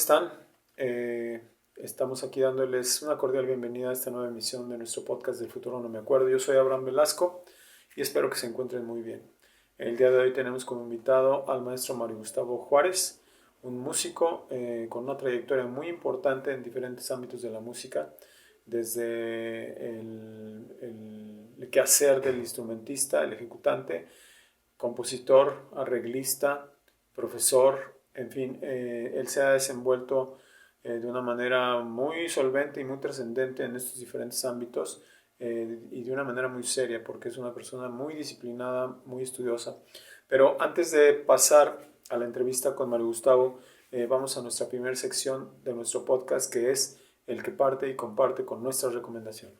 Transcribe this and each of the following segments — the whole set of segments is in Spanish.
están? Estamos aquí dándoles una cordial bienvenida a esta nueva emisión de nuestro podcast del futuro no me acuerdo. Yo soy Abraham Velasco y espero que se encuentren muy bien. El día de hoy tenemos como invitado al maestro Mario Gustavo Juárez, un músico con una trayectoria muy importante en diferentes ámbitos de la música, desde el quehacer del instrumentista, el ejecutante, compositor, arreglista, profesor, en fin, él se ha desenvuelto de una manera muy solvente y muy trascendente en estos diferentes ámbitos y de una manera muy seria porque es una persona muy disciplinada, muy estudiosa. Pero antes de pasar a la entrevista con Mario Gustavo, vamos a nuestra primera sección de nuestro podcast, que es el que parte y comparte con nuestra recomendación.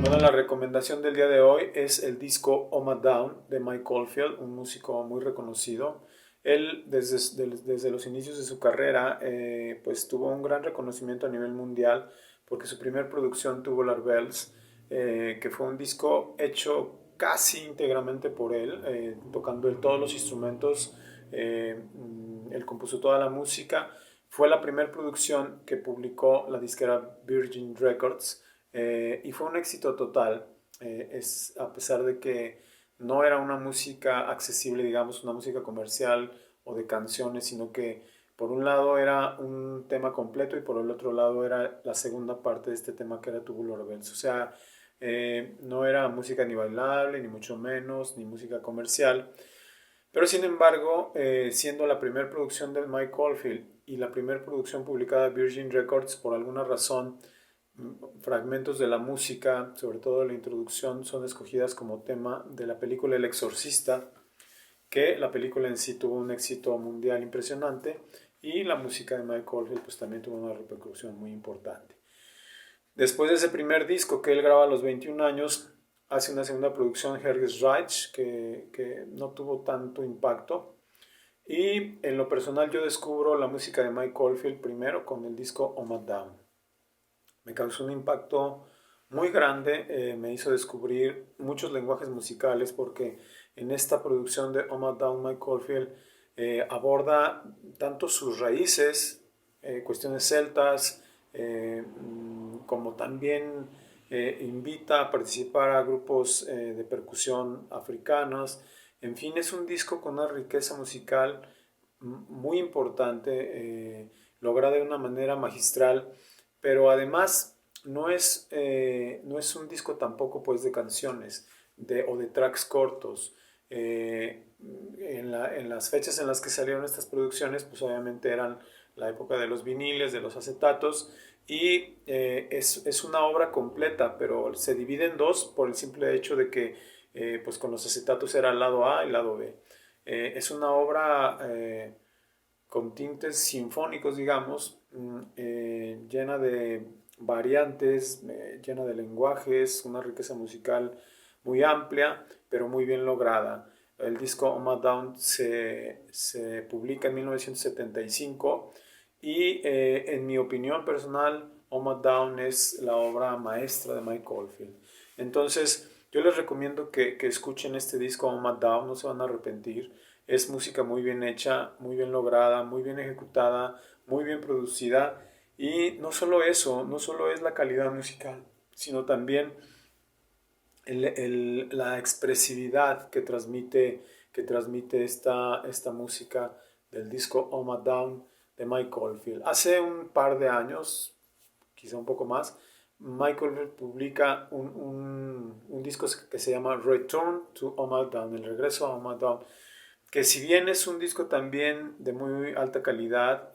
Bueno, la recomendación del día de hoy es el disco Oh My Down de Mike Oldfield, un músico muy reconocido. Él desde los inicios de su carrera pues tuvo un gran reconocimiento a nivel mundial porque su primer producción Tubular Bells, que fue un disco hecho casi íntegramente por él, tocando él todos los instrumentos, él compuso toda la música. Fue la primera producción que publicó la disquera Virgin Records y fue un éxito total, a pesar de que no era una música accesible, digamos, una música comercial o de canciones, sino que por un lado era un tema completo y por el otro lado era la segunda parte de este tema que era Tubular Bells. O sea, no era música ni bailable, ni mucho menos, ni música comercial. Pero sin embargo, siendo la primera producción de Mike Oldfield y la primera producción publicada de Virgin Records, por alguna razón, fragmentos de la música, sobre todo la introducción, son escogidas como tema de la película El Exorcista, que la película en sí tuvo un éxito mundial impresionante y la música de Mike Oldfield pues también tuvo una repercusión muy importante. Después de ese primer disco que él graba a los 21 años, hace una segunda producción, Herges Reich, que no tuvo tanto impacto. Y en lo personal yo descubro la música de Mike Oldfield primero con el disco Oh My Down. Me causó un impacto muy grande, me hizo descubrir muchos lenguajes musicales porque en esta producción de Oh My Down, Mike Oldfield aborda tanto sus raíces, cuestiones celtas, como también invita a participar a grupos de percusión africanos. En fin, es un disco con una riqueza musical muy importante, lograda de una manera magistral, pero además no es un disco tampoco pues de canciones o de tracks cortos. En las fechas en las que salieron estas producciones, pues obviamente eran la época de los viniles, de los acetatos, y es una obra completa, pero se divide en dos por el simple hecho de que pues con los acetatos era el lado A y el lado B. Es una obra con tintes sinfónicos, digamos, llena de variantes, llena de lenguajes, una riqueza musical muy amplia, pero muy bien lograda. El disco Oh My Down se publica en 1975 y en mi opinión personal, Oh My Down es la obra maestra de Mike Oldfield. Entonces, yo les recomiendo que escuchen este disco Oh My Down, no se van a arrepentir. Es música muy bien hecha, muy bien lograda, muy bien ejecutada, muy bien producida. Y no solo eso, no solo es la calidad musical, sino también la expresividad que transmite esta música del disco Oh My Down de Mike Oldfield. Hace un par de años, quizá un poco más, Mike Oldfield publica un disco que se llama Return to Oh My Down, el regreso a Oh My Down, que si bien es un disco también de muy alta calidad,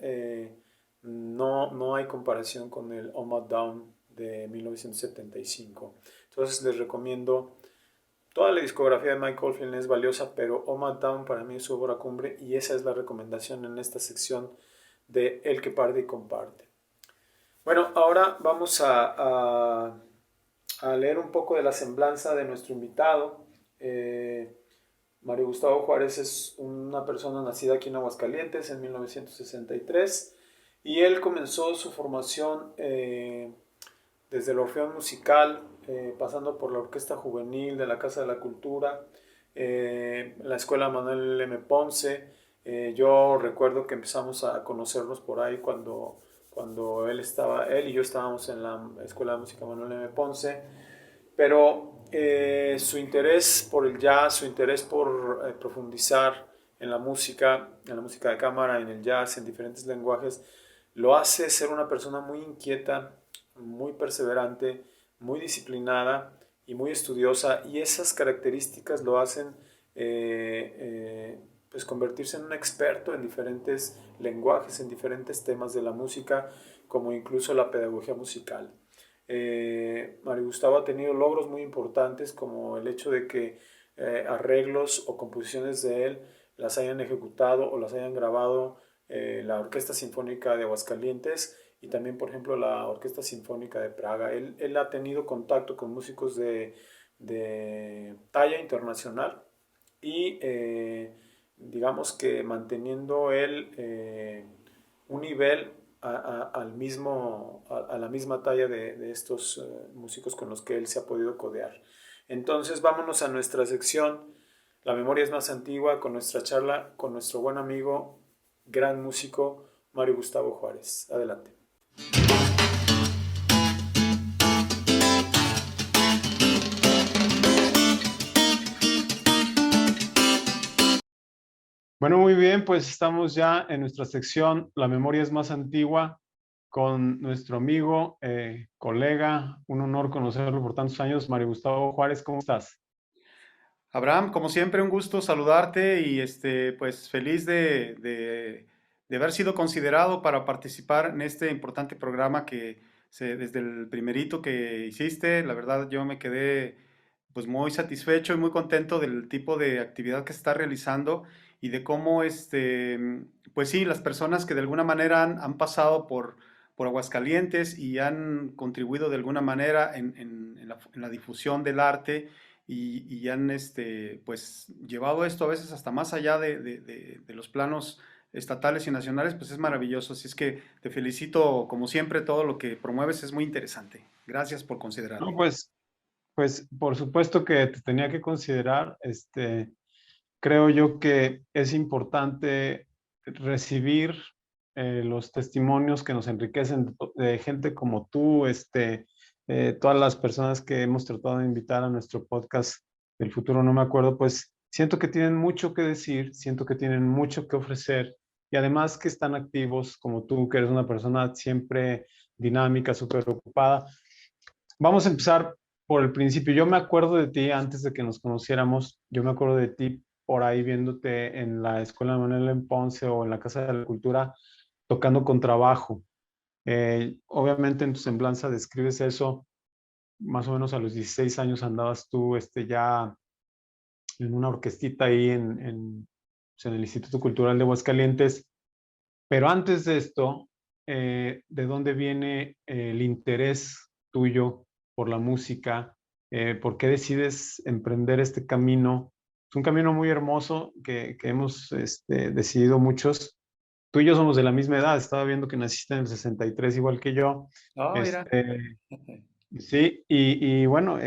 no hay comparación con el Oh My Down de 1975. Entonces les recomiendo, toda la discografía de Mike Oldfield es valiosa, pero Oh My Down para mí es su obra cumbre y esa es la recomendación en esta sección de El que parte y comparte. Bueno, ahora vamos a leer un poco de la semblanza de nuestro invitado. Mario Gustavo Juárez es una persona nacida aquí en Aguascalientes en 1963 y él comenzó su formación desde el Orfeón Musical, pasando por la Orquesta Juvenil de la Casa de la Cultura, la escuela Manuel M. Ponce. Yo recuerdo que empezamos a conocernos por ahí cuando él y yo estábamos en la Escuela de Música Manuel M. Ponce, pero su interés por el jazz, su interés por profundizar en la música de cámara, en el jazz, en diferentes lenguajes, lo hace ser una persona muy inquieta, muy perseverante, muy disciplinada y muy estudiosa, y esas características lo hacen pues convertirse en un experto en diferentes lenguajes, en diferentes temas de la música, como incluso la pedagogía musical. Mario Gustavo ha tenido logros muy importantes, como el hecho de que arreglos o composiciones de él las hayan ejecutado o las hayan grabado la Orquesta Sinfónica de Aguascalientes y también, por ejemplo, la Orquesta Sinfónica de Praga. Él ha tenido contacto con músicos de talla internacional y digamos que manteniendo él un nivel a la misma talla de estos músicos con los que él se ha podido codear. Entonces vámonos a nuestra sección, La memoria es más antigua, con nuestra charla con nuestro buen amigo, gran músico, Mario Gustavo Juárez. Adelante. Bueno, muy bien, pues estamos ya en nuestra sección La memoria es más antigua con nuestro amigo, colega, un honor conocerlo por tantos años, Mario Gustavo Juárez, ¿cómo estás? Abraham, como siempre, un gusto saludarte y pues feliz de haber sido considerado para participar en este importante programa desde el primerito que hiciste, la verdad yo me quedé pues muy satisfecho y muy contento del tipo de actividad que se está realizando y de cómo pues sí, las personas que de alguna manera han pasado por Aguascalientes y han contribuido de alguna manera en la difusión del arte y han pues llevado esto a veces hasta más allá de los planos estatales y nacionales, pues es maravilloso. Así es que te felicito, como siempre, todo lo que promueves es muy interesante. Gracias por No, considerarme. pues por supuesto que te tenía que considerar, creo yo que es importante recibir los testimonios que nos enriquecen de gente como tú, todas las personas que hemos tratado de invitar a nuestro podcast del futuro, no me acuerdo, pues siento que tienen mucho que decir, siento que tienen mucho que ofrecer y además que están activos como tú, que eres una persona siempre dinámica, súper ocupada. Vamos a empezar por el principio. Yo me acuerdo de ti antes de que nos conociéramos. Yo me acuerdo de ti por ahí viéndote en la Escuela Manuel en Ponce o en la Casa de la Cultura tocando con trabajo. Obviamente en tu semblanza describes eso. Más o menos a los 16 años andabas tú ya en una orquestita ahí pues, en el Instituto Cultural de Aguascalientes. Pero antes de esto, ¿de dónde viene el interés tuyo por la música? ¿Por qué decides emprender este camino? Es un camino muy hermoso que hemos decidido muchos. Tú y yo somos de la misma edad. Estaba viendo que naciste en el 63 igual que yo. Ah, mira. Sí, y bueno,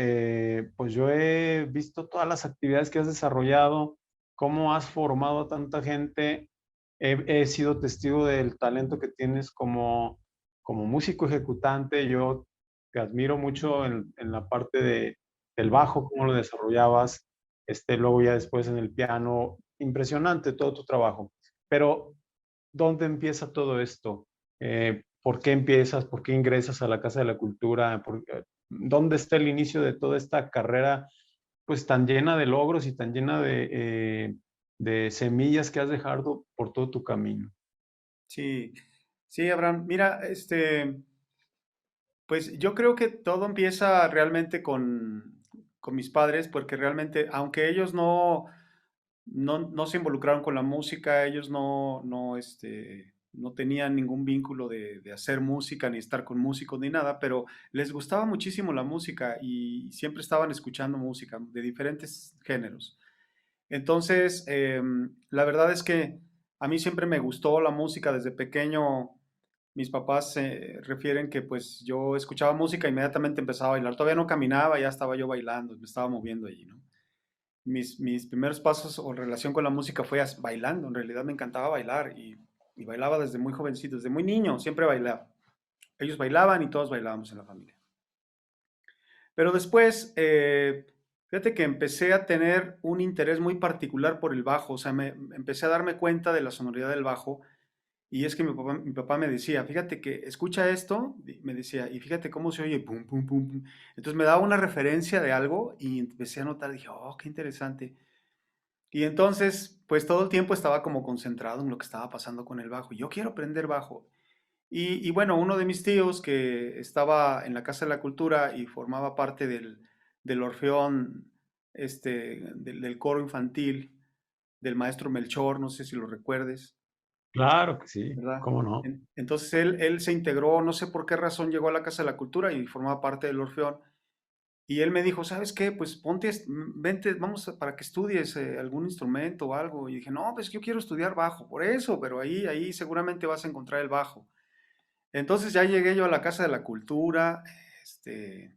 pues yo he visto todas las actividades que has desarrollado, cómo has formado a tanta gente. He sido testigo del talento que tienes como músico ejecutante. Yo te admiro mucho en la parte del bajo, cómo lo desarrollabas, luego ya después en el piano. Impresionante todo tu trabajo. Pero ¿dónde empieza todo esto? ¿Por qué empiezas? ¿Por qué ingresas a la Casa de la Cultura? ¿Dónde está el inicio de toda esta carrera, pues tan llena de logros y tan llena de semillas que has dejado por todo tu camino? Sí, sí, Abraham. Mira, pues yo creo que todo empieza realmente con mis padres, porque realmente, aunque ellos no se involucraron con la música, ellos no tenían ningún vínculo de hacer música, ni estar con músicos, ni nada, pero les gustaba muchísimo la música y siempre estaban escuchando música de diferentes géneros. Entonces, la verdad es que a mí siempre me gustó la música desde pequeño. Mis papás refieren que pues yo escuchaba música e inmediatamente empezaba a bailar. Todavía no caminaba, ya estaba yo bailando, me estaba moviendo allí, ¿no? mis primeros pasos o relación con la música fue bailando. En realidad me encantaba bailar y bailaba desde muy jovencito, desde muy niño, siempre bailaba. Ellos bailaban y todos bailábamos en la familia. Pero después, fíjate que empecé a tener un interés muy particular por el bajo, o sea, empecé a darme cuenta de la sonoridad del bajo. Y es que mi papá me decía, fíjate que escucha esto, me decía, y fíjate cómo se oye, pum, pum, pum, pum. Entonces me daba una referencia de algo y empecé a notar, dije, oh, qué interesante. Y entonces, pues todo el tiempo estaba como concentrado en lo que estaba pasando con el bajo. Yo quiero aprender bajo. Y bueno, uno de mis tíos que estaba en la Casa de la Cultura y formaba parte del Orfeón, del coro infantil, del maestro Melchor, no sé si lo recuerdes, Claro que sí, ¿verdad? cómo no. Entonces él se integró, no sé por qué razón llegó a la Casa de la Cultura y formaba parte del Orfeón. Y él me dijo, ¿sabes qué? Pues ponte, vente, vamos para que estudies algún instrumento o algo. Y dije, no, pues yo quiero estudiar bajo, por eso, pero ahí seguramente vas a encontrar el bajo. Entonces ya llegué yo a la Casa de la Cultura, este,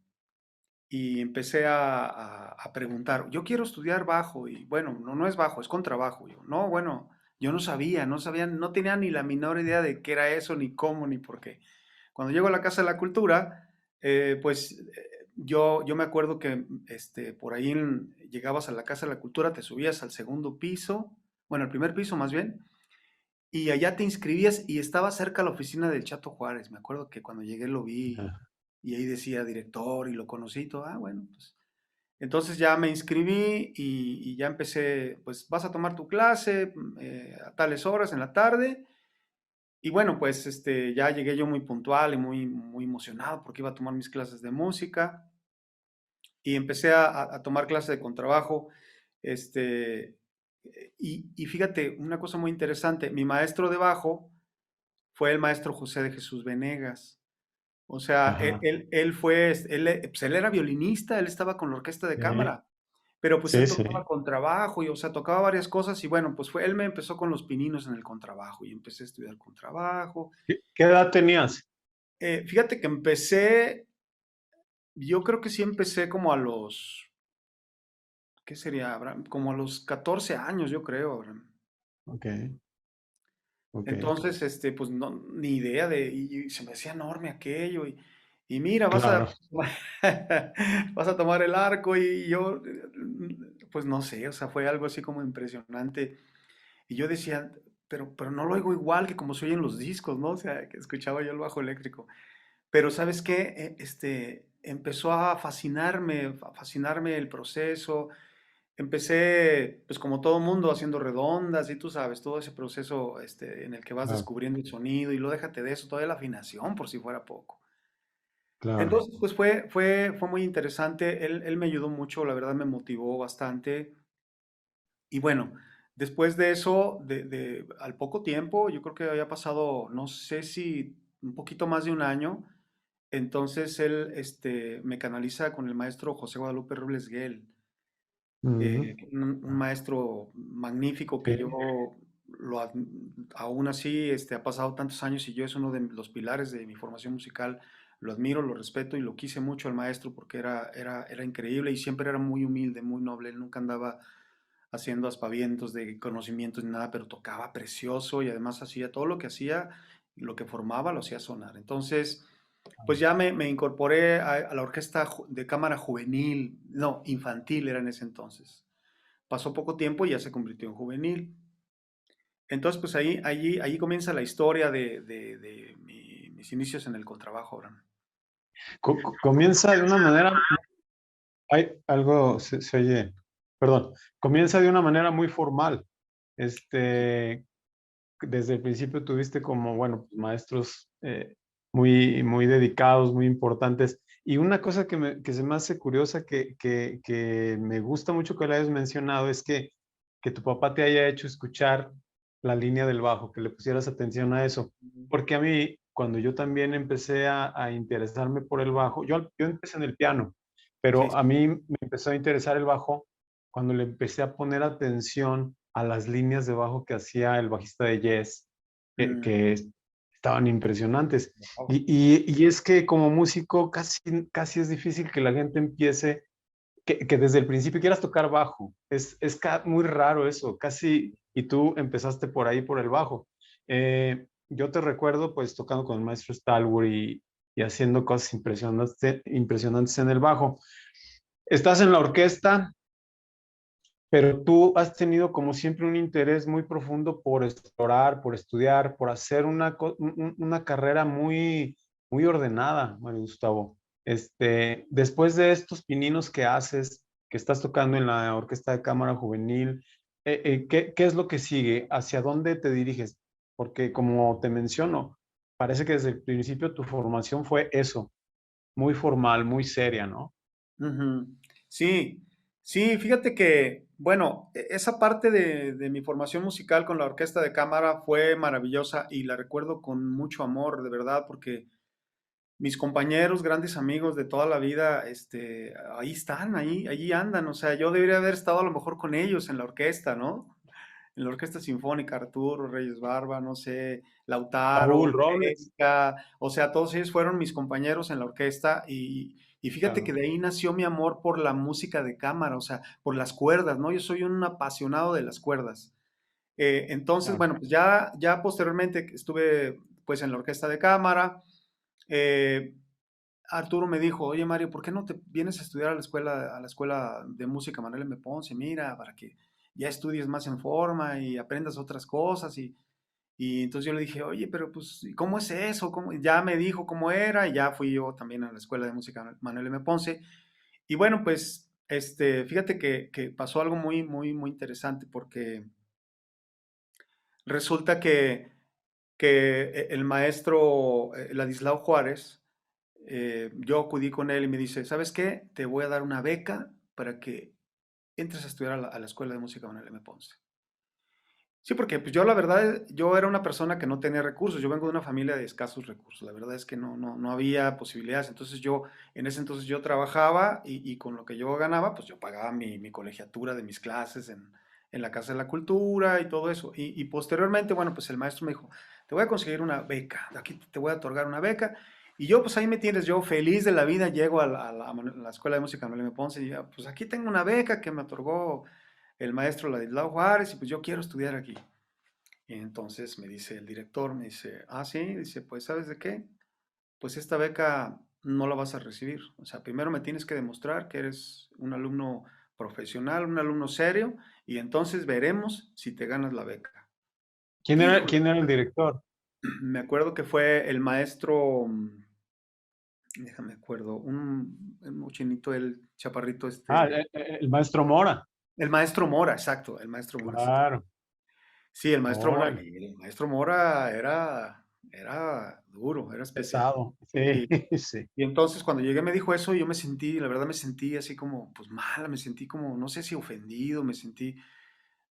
y empecé a preguntar, yo quiero estudiar bajo, y bueno, no es bajo, es contrabajo. Yo, no, bueno, yo no sabía, no tenía ni la menor idea de qué era eso, ni cómo, ni por qué. Cuando llego a la Casa de la Cultura, pues yo me acuerdo que por ahí llegabas a la Casa de la Cultura, te subías al segundo piso, bueno, al primer piso más bien, y allá te inscribías y estaba cerca la oficina del Chato Juárez. Me acuerdo que cuando llegué lo vi Ajá. y ahí decía director y lo conocí y todo. Ah, bueno, pues. Entonces ya me inscribí y ya empecé, pues vas a tomar tu clase a tales horas en la tarde. Y bueno, pues ya llegué yo muy puntual y muy emocionado porque iba a tomar mis clases de música y empecé a tomar clases de contrabajo. Este, y fíjate, una cosa muy interesante, mi maestro de bajo fue el maestro José de Jesús Venegas. O sea, Ajá. pues él era violinista, él estaba con la orquesta de Sí, cámara, pero pues él sí, sí. tocaba contrabajo y, o sea, tocaba varias cosas y bueno, pues él me empezó con los pininos en el contrabajo y empecé a estudiar contrabajo. ¿Qué edad tenías? Fíjate que yo creo que sí empecé como a los, ¿qué sería, Abraham? Como a los 14 años, yo creo, Abraham. Ok, ok. Entonces, pues no, ni idea y se me hacía enorme aquello y mira, Claro. vas a tomar el arco y yo, pues no sé, o sea, fue algo así como impresionante. Y yo decía, pero no lo oigo igual que como se oye en los discos, ¿no? O sea, que escuchaba yo el bajo eléctrico. Pero ¿sabes qué? Empezó a fascinarme el proceso. Empecé, pues como todo mundo, haciendo redondas y tú sabes, todo ese proceso en el que vas Claro, descubriendo el sonido y lo déjate de eso, toda la afinación por si fuera poco. claro. Entonces, pues fue muy interesante, él me ayudó mucho, la verdad me motivó bastante. Y bueno, después de eso, al poco tiempo, yo creo que había pasado, no sé si un poquito más de un año, entonces él me canaliza con el maestro José Guadalupe Robles Guel, Ujú. un maestro magnífico que yo Sí, aún así ha pasado tantos años y yo es uno de los pilares de mi formación musical. Lo admiro, lo respeto y lo quise mucho al maestro porque era increíble y siempre era muy humilde, muy noble. Él nunca andaba haciendo aspavientos de conocimientos ni nada, pero tocaba precioso y además hacía todo lo que hacía, lo que formaba, lo hacía sonar. Entonces, pues ya me incorporé a la orquesta de cámara juvenil, no, infantil era en ese entonces. Pasó poco tiempo y ya se convirtió en juvenil. Entonces, pues allí comienza la historia de mis inicios en el contrabajo, Abraham. Comienza de una manera, hay algo se oye, perdón, comienza de una manera muy formal. Este, Desde el principio tuviste como, bueno, pues, maestros muy dedicados, muy importantes. Y una cosa que se me hace curiosa, que me gusta mucho que le hayas mencionado, es que tu papá te haya hecho escuchar la línea del bajo, que le pusieras atención a eso. Porque a mí, cuando yo también empecé a interesarme por el bajo, yo empecé en el piano, Sí, pero a sí. mí me empezó a interesar el bajo cuando le empecé a poner atención a las líneas de bajo que hacía el bajista de Yes, Mm, que estaban impresionantes. wow. Y es que como músico casi es difícil que la gente empiece que desde el principio quieras tocar bajo. Es muy raro eso, casi, y tú empezaste por ahí, por el bajo. Yo te recuerdo pues tocando con el maestro Stalwart y haciendo cosas impresionantes en el bajo. Estás en la orquesta, pero tú has tenido como siempre un interés muy profundo por explorar, por estudiar, por hacer una carrera muy ordenada, Mario Gustavo. Después de estos pininos que haces, que estás tocando en la Orquesta de Cámara Juvenil, ¿qué es lo que sigue? ¿Hacia dónde te diriges? Porque como te menciono, parece que desde el principio tu formación fue eso, muy formal, muy seria, ¿no? Ujú. Sí, sí, fíjate que, bueno, esa parte de mi formación musical con la orquesta de cámara fue maravillosa y la recuerdo con mucho amor, de verdad, porque mis compañeros, grandes amigos de toda la vida, ahí están, allí andan. O sea, yo debería haber estado a lo mejor con ellos en la orquesta, ¿no? En la orquesta sinfónica, Arturo Reyes Barba, no sé, Raúl Lautaro, Robles. Erika, o sea, todos ellos fueron mis compañeros en la orquesta y fíjate que Claro, de ahí nació mi amor por la música de cámara, o sea, por las cuerdas, ¿no? Yo soy un apasionado de las cuerdas. Entonces, claro. bueno, pues ya posteriormente estuve pues en la orquesta de cámara. eh, Arturo me dijo, oye Mario, ¿por qué no te vienes a estudiar a la escuela de música Manuel M. Ponce? Mira, para que ya estudies más en forma y aprendas otras cosas. Y entonces yo le dije, oye, pero pues, ¿y ¿cómo es eso? ¿Cómo? Ya me dijo cómo era y ya fui yo también a la escuela de música Manuel M. Ponce. Y bueno, pues, fíjate que pasó algo muy interesante porque resulta que el maestro Ladislao Juárez, yo acudí con él y me dice, ¿sabes qué? Te voy a dar una beca para que entres a estudiar a la Escuela de Música Manuel M. Ponce. Sí, porque pues yo la verdad, yo era una persona que no tenía recursos, yo vengo de una familia de escasos recursos, la verdad es que no había posibilidades, entonces yo, en ese entonces yo trabajaba y con lo que yo ganaba, pues yo pagaba mi colegiatura de mis clases en la Casa de la Cultura y todo eso. Y posteriormente, bueno, pues el maestro me dijo, te voy a conseguir una beca, aquí te voy a otorgar una beca. Y yo, pues ahí me tienes, yo feliz de la vida, llego a la Escuela de Música Manuel M. Ponce y ya, pues aquí tengo una beca que me otorgó el maestro Ladislao Juárez y pues yo quiero estudiar aquí. Y entonces me dice el director, me dice, ah, sí, dice, pues ¿sabes de qué? Pues esta beca no la vas a recibir. O sea, primero me tienes que demostrar que eres un alumno profesional, un alumno serio, y entonces veremos si te ganas la beca. Híjole, ¿Quién era el director? me acuerdo que fue el maestro, déjame acuerdo, un mochinito, el chaparrito Ah, el maestro Mora. el maestro Mora, exacto, el maestro Mora, sí. Claro, Sí, el maestro Mora, órale, y el maestro Mora era duro, era especial. pesado. Sí, Sí. sí. Y entonces cuando llegué me dijo eso y yo me sentí, la verdad me sentí así como, pues mal, me sentí como, no sé si ofendido, me sentí,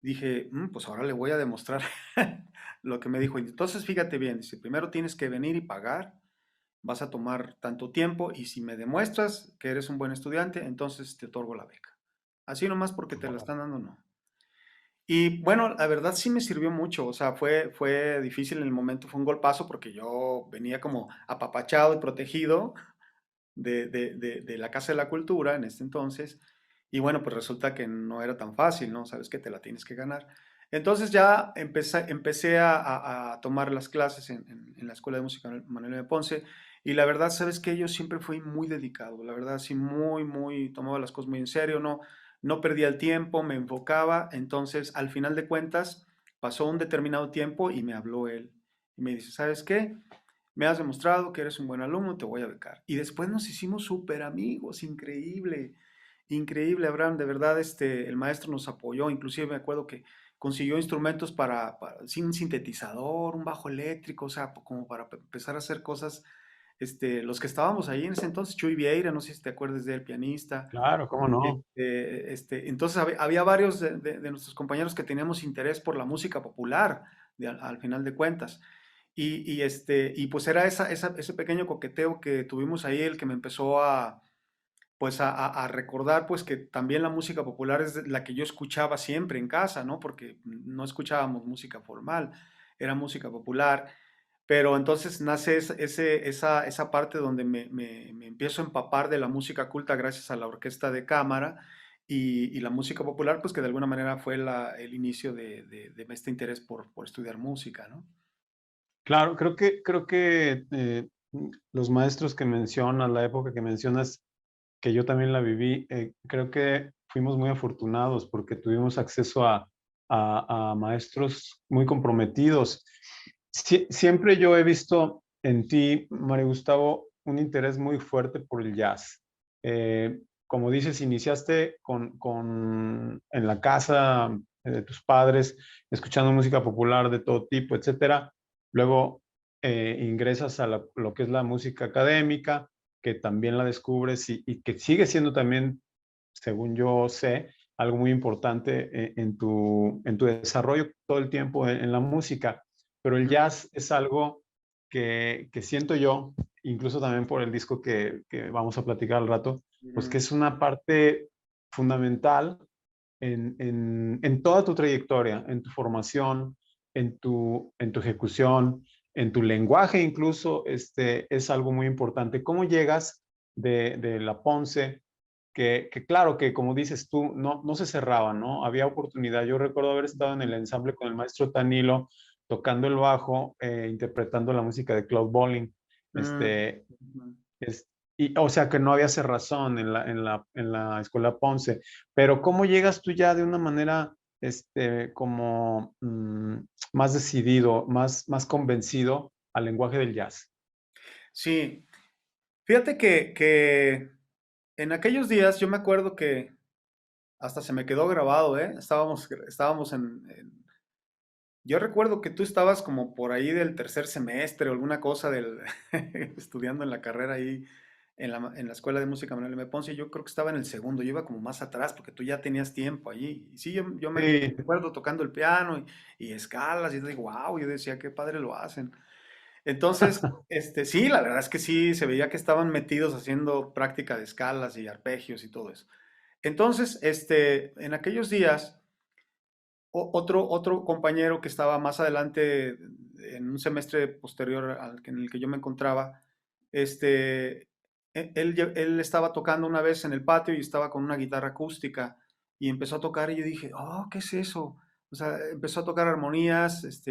dije, pues ahora le voy a demostrar lo que me dijo. Y entonces fíjate bien, dice, primero tienes que venir y pagar, vas a tomar tanto tiempo y si me demuestras que eres un buen estudiante, entonces te otorgo la beca. Así nomás porque te la están dando, no. Y bueno, la verdad sí me sirvió mucho, o sea, fue difícil en el momento, fue un golpazo porque yo venía como apapachado y protegido de la Casa de la Cultura en este entonces, y bueno, pues resulta que no era tan fácil, ¿no? Sabes que te la tienes que ganar. Entonces ya empecé a tomar las clases en la Escuela de Música Manuel M. Ponce, y la verdad, sabes que yo siempre fui muy dedicado, la verdad, sí, tomaba las cosas muy en serio, no perdía el tiempo, me enfocaba, entonces al final de cuentas pasó un determinado tiempo y me habló él y me dice, ¿sabes qué? Me has demostrado que eres un buen alumno, te voy a becar. Y después nos hicimos súper amigos, increíble, increíble, Abraham, de verdad, el maestro nos apoyó, inclusive me acuerdo que consiguió instrumentos sí, un sintetizador, un bajo eléctrico, o sea, como para empezar a hacer cosas, los que estábamos ahí en ese entonces, Chuy Vieira, no sé si te acuerdas del pianista, Claro, cómo no. entonces había varios de nuestros compañeros que teníamos interés por la música popular, al final de cuentas. Y pues era ese pequeño coqueteo que tuvimos ahí el que me empezó pues a recordar pues que también la música popular es la que yo escuchaba siempre en casa, ¿no? Porque no escuchábamos música formal, era música popular. pero entonces nace esa parte donde me empiezo a empapar de la música culta gracias a la orquesta de cámara y la música popular, pues que de alguna manera fue el inicio de este interés por estudiar música, ¿no? Claro, creo que los maestros que mencionas, la época que mencionas, que yo también la viví, creo que fuimos muy afortunados porque tuvimos acceso a maestros muy comprometidos. Siempre yo he visto en ti, Mario Gustavo, un interés muy fuerte por el jazz. Como dices, iniciaste en la casa de tus padres, escuchando música popular de todo tipo, etcétera. Luego ingresas a lo que es la música académica, que también la descubres y que sigue siendo también, según yo sé, algo muy importante en tu desarrollo todo el tiempo en la música. Pero el Ujú, jazz es algo que siento yo, incluso también por el disco que vamos a platicar al rato, pues que ujú. es una parte fundamental en toda tu trayectoria, en tu formación, en tu ejecución, en tu lenguaje incluso, es algo muy importante. ¿Cómo llegas de la Ponce? Que claro, que como dices tú, no se cerraba, ¿no? Había oportunidad. Yo recuerdo haber estado en el ensamble con el maestro Tanilo, tocando el bajo, interpretando la música de Claude Bolling. Mm, Este, ujú. es, o sea que no había cerrazón en la escuela Ponce. Pero ¿cómo llegas tú ya de una manera como más decidido, más convencido al lenguaje del jazz? Sí, fíjate que en aquellos días yo me acuerdo que hasta se me quedó grabado, ¿eh? Estábamos yo recuerdo que tú estabas como por ahí del tercer semestre o alguna cosa estudiando en la carrera ahí en la Escuela de Música Manuel M. Ponce. Yo creo que estaba en el segundo, yo iba como más atrás porque tú ya tenías tiempo allí. Y sí, yo me Sí, recuerdo tocando el piano y escalas y yo digo, wow, yo decía, qué padre lo hacen. Entonces, sí, la verdad es que sí, se veía que estaban metidos haciendo práctica de escalas y arpegios y todo eso. Entonces, en aquellos días otro compañero que estaba más adelante en un semestre posterior en el que yo me encontraba, él estaba tocando una vez en el patio y estaba con una guitarra acústica y empezó a tocar y yo dije, oh, ¿qué es eso? O sea, empezó a tocar armonías,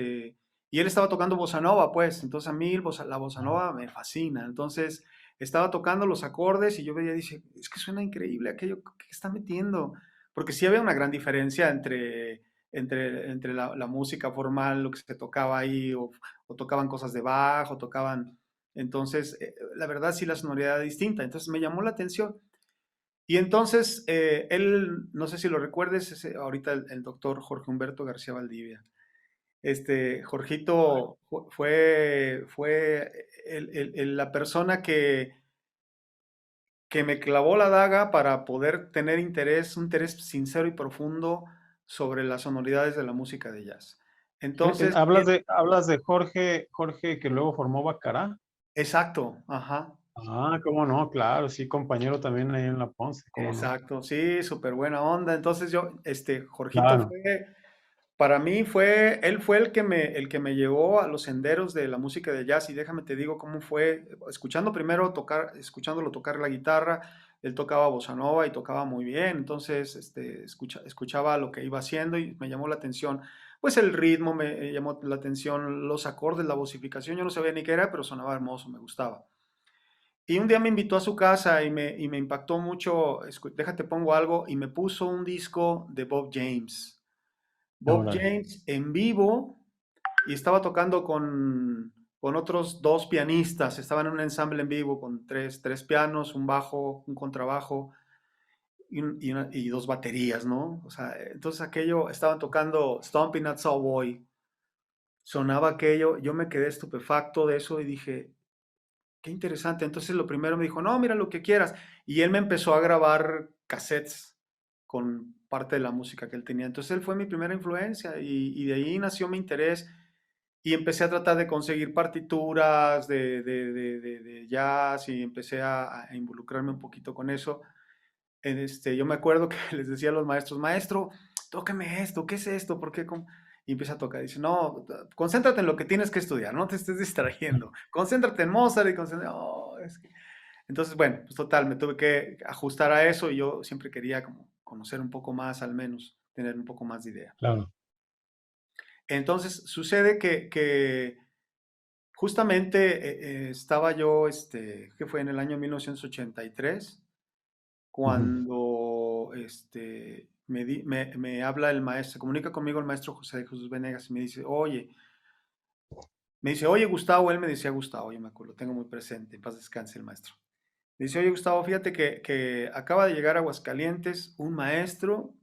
y él estaba tocando bossa nova, pues, entonces a mí la bossa nova me fascina, entonces estaba tocando los acordes y yo veía y dije, es que suena increíble aquello que está metiendo, porque sí había una gran diferencia entre la música formal, lo que se tocaba ahí, o tocaban cosas de Bach, o tocaban. Entonces, la verdad sí la sonoridad era distinta. Entonces me llamó la atención. Y entonces, él, no sé si lo recuerdes, ahorita el doctor Jorge Humberto García Valdivia. Jorgito fue la persona que me clavó la daga para poder tener un interés sincero y profundo sobre las sonoridades de la música de jazz. Entonces, Hablas de Jorge que luego formó Bacará. exacto, ajá, Cómo no, claro, sí, compañero también ahí en la Ponce, cómo no. exacto, sí, súper buena onda. Entonces Jorgito Claro, para mí él fue el que me llevó a los senderos de la música de jazz y déjame te digo cómo fue, escuchándolo tocar la guitarra, él tocaba bossa nova y tocaba muy bien, entonces escuchaba lo que iba haciendo y me llamó la atención, pues el ritmo me llamó la atención, los acordes, la vocificación, yo no sabía ni qué era, pero sonaba hermoso, me gustaba. Y un día me invitó a su casa y me impactó mucho, déjate pongo algo, y me puso un disco de Bob James. Bob órale. James en vivo y estaba tocando con otros dos pianistas. Estaba en un ensamble en vivo con tres pianos, un bajo, un contrabajo y dos baterías, ¿no? O sea, entonces estaban tocando Stomping at Savoy. Sonaba aquello, yo me quedé estupefacto de eso y dije, qué interesante. Entonces lo primero me dijo, no, mira lo que quieras. Y él me empezó a grabar cassettes con parte de la música que él tenía. Entonces él fue mi primera influencia y de ahí nació mi interés y empecé a tratar de conseguir partituras de jazz y empecé a involucrarme un poquito con eso. Yo me acuerdo que les decía a los maestros, maestro, tóqueme esto, ¿qué es esto? ¿Por qué? y empieza a tocar. Dice, no, concéntrate en lo que tienes que estudiar, no te estés distrayendo. Concéntrate en Mozart y concéntrate. Oh, es que... Entonces, bueno, pues total, me tuve que ajustar a eso y yo siempre quería como conocer un poco más, al menos, tener un poco más de idea. Claro. Entonces, sucede que justamente estaba yo, que fue en el año 1983, cuando me habla el maestro, se comunica conmigo el maestro José de Jesús Venegas y me dice, oye Gustavo, él me decía Gustavo, yo me acuerdo, lo tengo muy presente, en paz descanse el maestro. Me dice, oye Gustavo, fíjate que acaba de llegar a Aguascalientes un maestro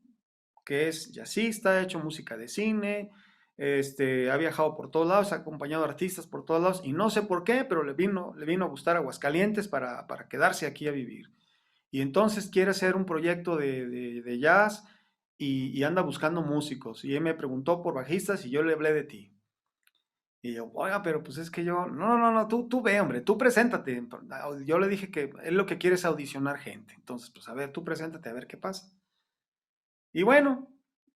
que es jazzista, ha hecho música de cine, ha viajado por todos lados, ha acompañado artistas por todos lados, y no sé por qué, pero le vino a gustar Aguascalientes para quedarse aquí a vivir. Y entonces quiere hacer un proyecto de jazz y anda buscando músicos. Y él me preguntó por bajistas y yo le hablé de ti. Y yo, oiga, pero pues es que yo, no, tú ve, hombre, tú preséntate. Yo le dije que él lo que quiere es audicionar gente. Entonces, pues a ver, tú preséntate a ver qué pasa. Y bueno,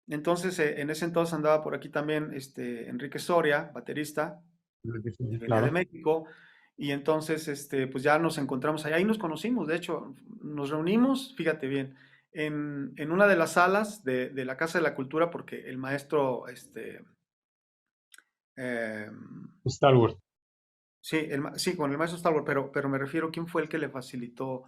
entonces en ese entonces andaba por aquí también Enrique Soria, baterista, venía de Claro. México. Y entonces, pues ya nos encontramos allá y nos conocimos. De hecho, nos reunimos, fíjate bien, en una de las salas de la Casa de la Cultura, porque el maestro, eh, Star Wars. sí, sí, con el maestro Star Wars, pero me refiero, ¿quién fue el que le facilitó?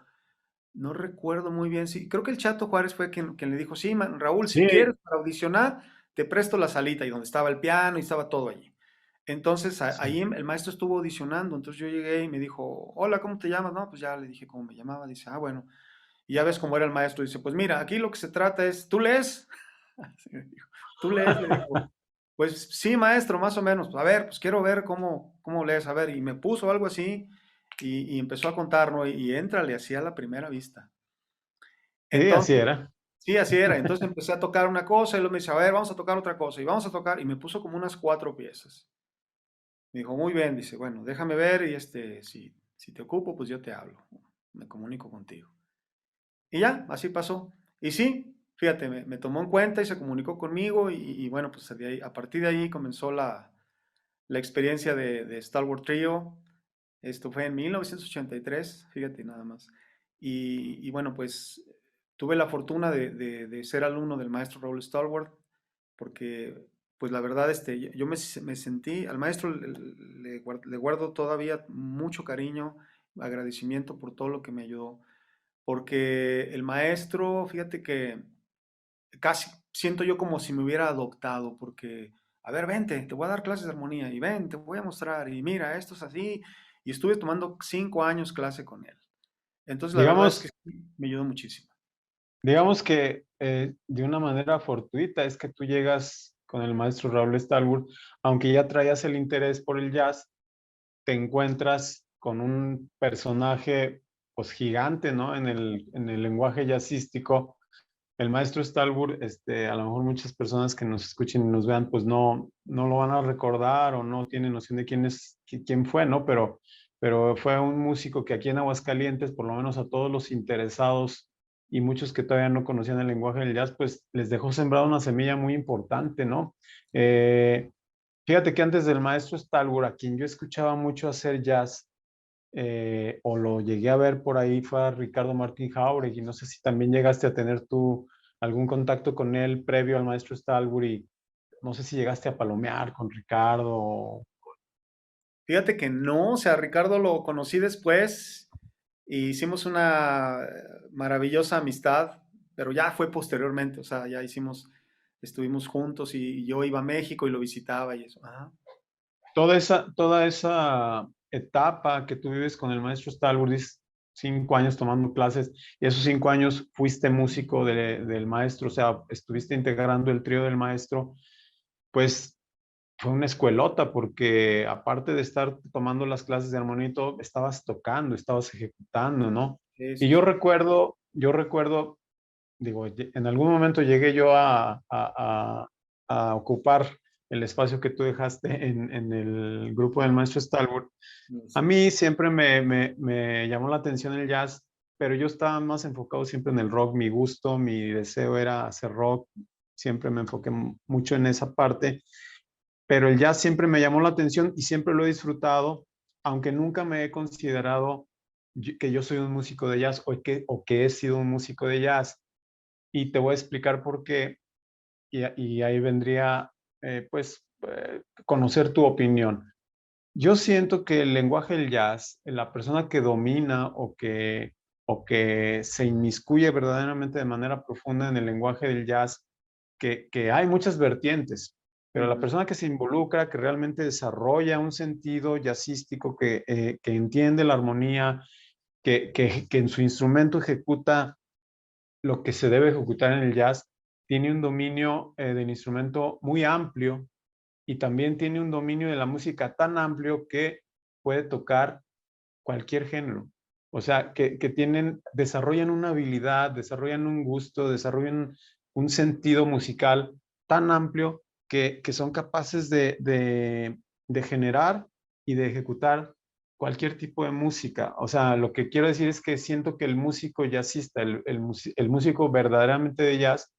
No recuerdo muy bien, sí, creo que el Chato Juárez fue quien le dijo, sí, Raúl, si Sí, quieres para audicionar, te presto la salita y donde estaba el piano y estaba todo allí. Entonces sí. ahí el maestro estuvo audicionando, entonces yo llegué y me dijo, hola, ¿cómo te llamas? No, pues ya le dije cómo me llamaba, dice, ah, bueno, y ya ves cómo era el maestro, dice, pues mira, aquí lo que se trata es, ¿tú lees? Así me dijo, ¿tú lees? Le dijo, pues sí, maestro, más o menos, a ver, pues quiero ver cómo lees, a ver, y me puso algo así y empezó a contarnos y éntrale así a la primera vista. Sí, así Entonces, era. sí, así era. Entonces empecé a tocar una cosa y luego me dice, a ver, vamos a tocar otra cosa y vamos a tocar. Y me puso como unas 4 piezas. Me dijo, muy bien, dice, bueno, déjame ver y si te ocupo, pues yo te hablo. Me comunico contigo. Y ya, así pasó. Y sí, fíjate, me tomó en cuenta y se comunicó conmigo y bueno, pues a partir de ahí comenzó la experiencia de Star Wars Trio. Esto fue en 1983, fíjate nada más. Y bueno, pues tuve la fortuna de ser alumno del maestro Raúl Stallworth, porque pues la verdad yo me sentí, al maestro le guardo todavía mucho cariño, agradecimiento por todo lo que me ayudó, porque el maestro, fíjate que casi siento yo como si me hubiera adoptado, porque, a ver, vente, te voy a dar clases de armonía, y ven, te voy a mostrar, y mira, esto es así, y estuve tomando 5 años clase con él. Entonces, la verdad es que Digamos, sí, me ayudó muchísimo. digamos que de una manera fortuita es que tú llegas con el maestro Raúl Stallworth, aunque ya traías el interés por el jazz, te encuentras con un personaje pues gigante, ¿no? En el lenguaje jazzístico. El maestro Stallworth, a lo mejor muchas personas que nos escuchen y nos vean, pues no lo van a recordar o no tienen noción de quién fue, ¿no? Pero fue un músico que aquí en Aguascalientes, por lo menos a todos los interesados y muchos que todavía no conocían el lenguaje del jazz, pues les dejó sembrada una semilla muy importante, ¿no? Fíjate que antes del maestro Stallworth, a quien yo escuchaba mucho hacer jazz, o lo llegué a ver por ahí, fue a Ricardo Martín Jauregui. No sé si también llegaste a tener tú algún contacto con él previo al maestro Stallworth y no sé si llegaste a palomear con Ricardo. Fíjate que no, o sea, Ricardo lo conocí después y hicimos una maravillosa amistad, pero ya fue posteriormente, o sea, estuvimos juntos y yo iba a México y lo visitaba y eso. Ajá. Toda esa etapa que tú vives con el maestro Stallworth, dices, 5 años tomando clases, y esos 5 años fuiste músico del maestro, o sea, estuviste integrando el trío del maestro, pues fue una escuelota porque aparte de estar tomando las clases de armonía y todo, estabas tocando, estabas ejecutando, ¿no? Sí, Y sí, sí. yo recuerdo, digo, en algún momento llegué yo a ocupar el espacio que tú dejaste en el grupo del maestro Stallworth. A Sí. mí siempre me llamó la atención el jazz, pero yo estaba más enfocado siempre en el rock. Mi gusto, mi deseo era hacer rock. Siempre me enfoqué mucho en esa parte. pero el jazz siempre me llamó la atención y siempre lo he disfrutado, aunque nunca me he considerado que yo soy un músico de jazz o que he sido un músico de jazz. Y te voy a explicar por qué, y ahí vendría, conocer tu opinión. Yo siento que el lenguaje del jazz, la persona que domina o que se inmiscuye verdaderamente de manera profunda en el lenguaje del jazz, que hay muchas vertientes, pero la Ujú. persona que se involucra, que realmente desarrolla un sentido jazzístico, que entiende la armonía, que en su instrumento ejecuta lo que se debe ejecutar en el jazz, tiene un dominio del instrumento muy amplio y también tiene un dominio de la música tan amplio que puede tocar cualquier género. O sea, que desarrollan una habilidad, desarrollan un gusto, desarrollan un sentido musical tan amplio que son capaces de generar y de ejecutar cualquier tipo de música. O sea, lo que quiero decir es que siento que el músico jazzista, el músico verdaderamente de jazz,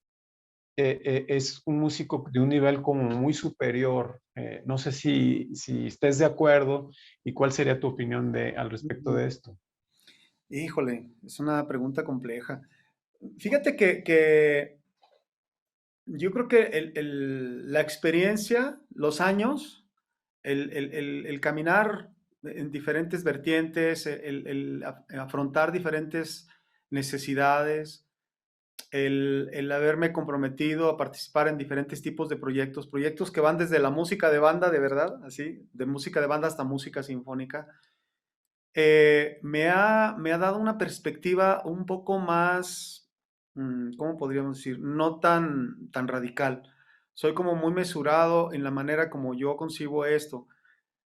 es un músico de un nivel como muy superior. No sé si estés de acuerdo y cuál sería tu opinión al respecto Ujú. de esto. Híjole, es una pregunta compleja. Fíjate que yo creo que la experiencia, los años, el caminar en diferentes vertientes, afrontar diferentes necesidades, el haberme comprometido a participar en diferentes tipos de proyectos, proyectos que van desde la música de banda, de verdad, así, de música de banda hasta música sinfónica, me ha dado una perspectiva un poco más, ¿cómo podríamos decir? No tan radical. Soy como muy mesurado en la manera como yo concibo esto.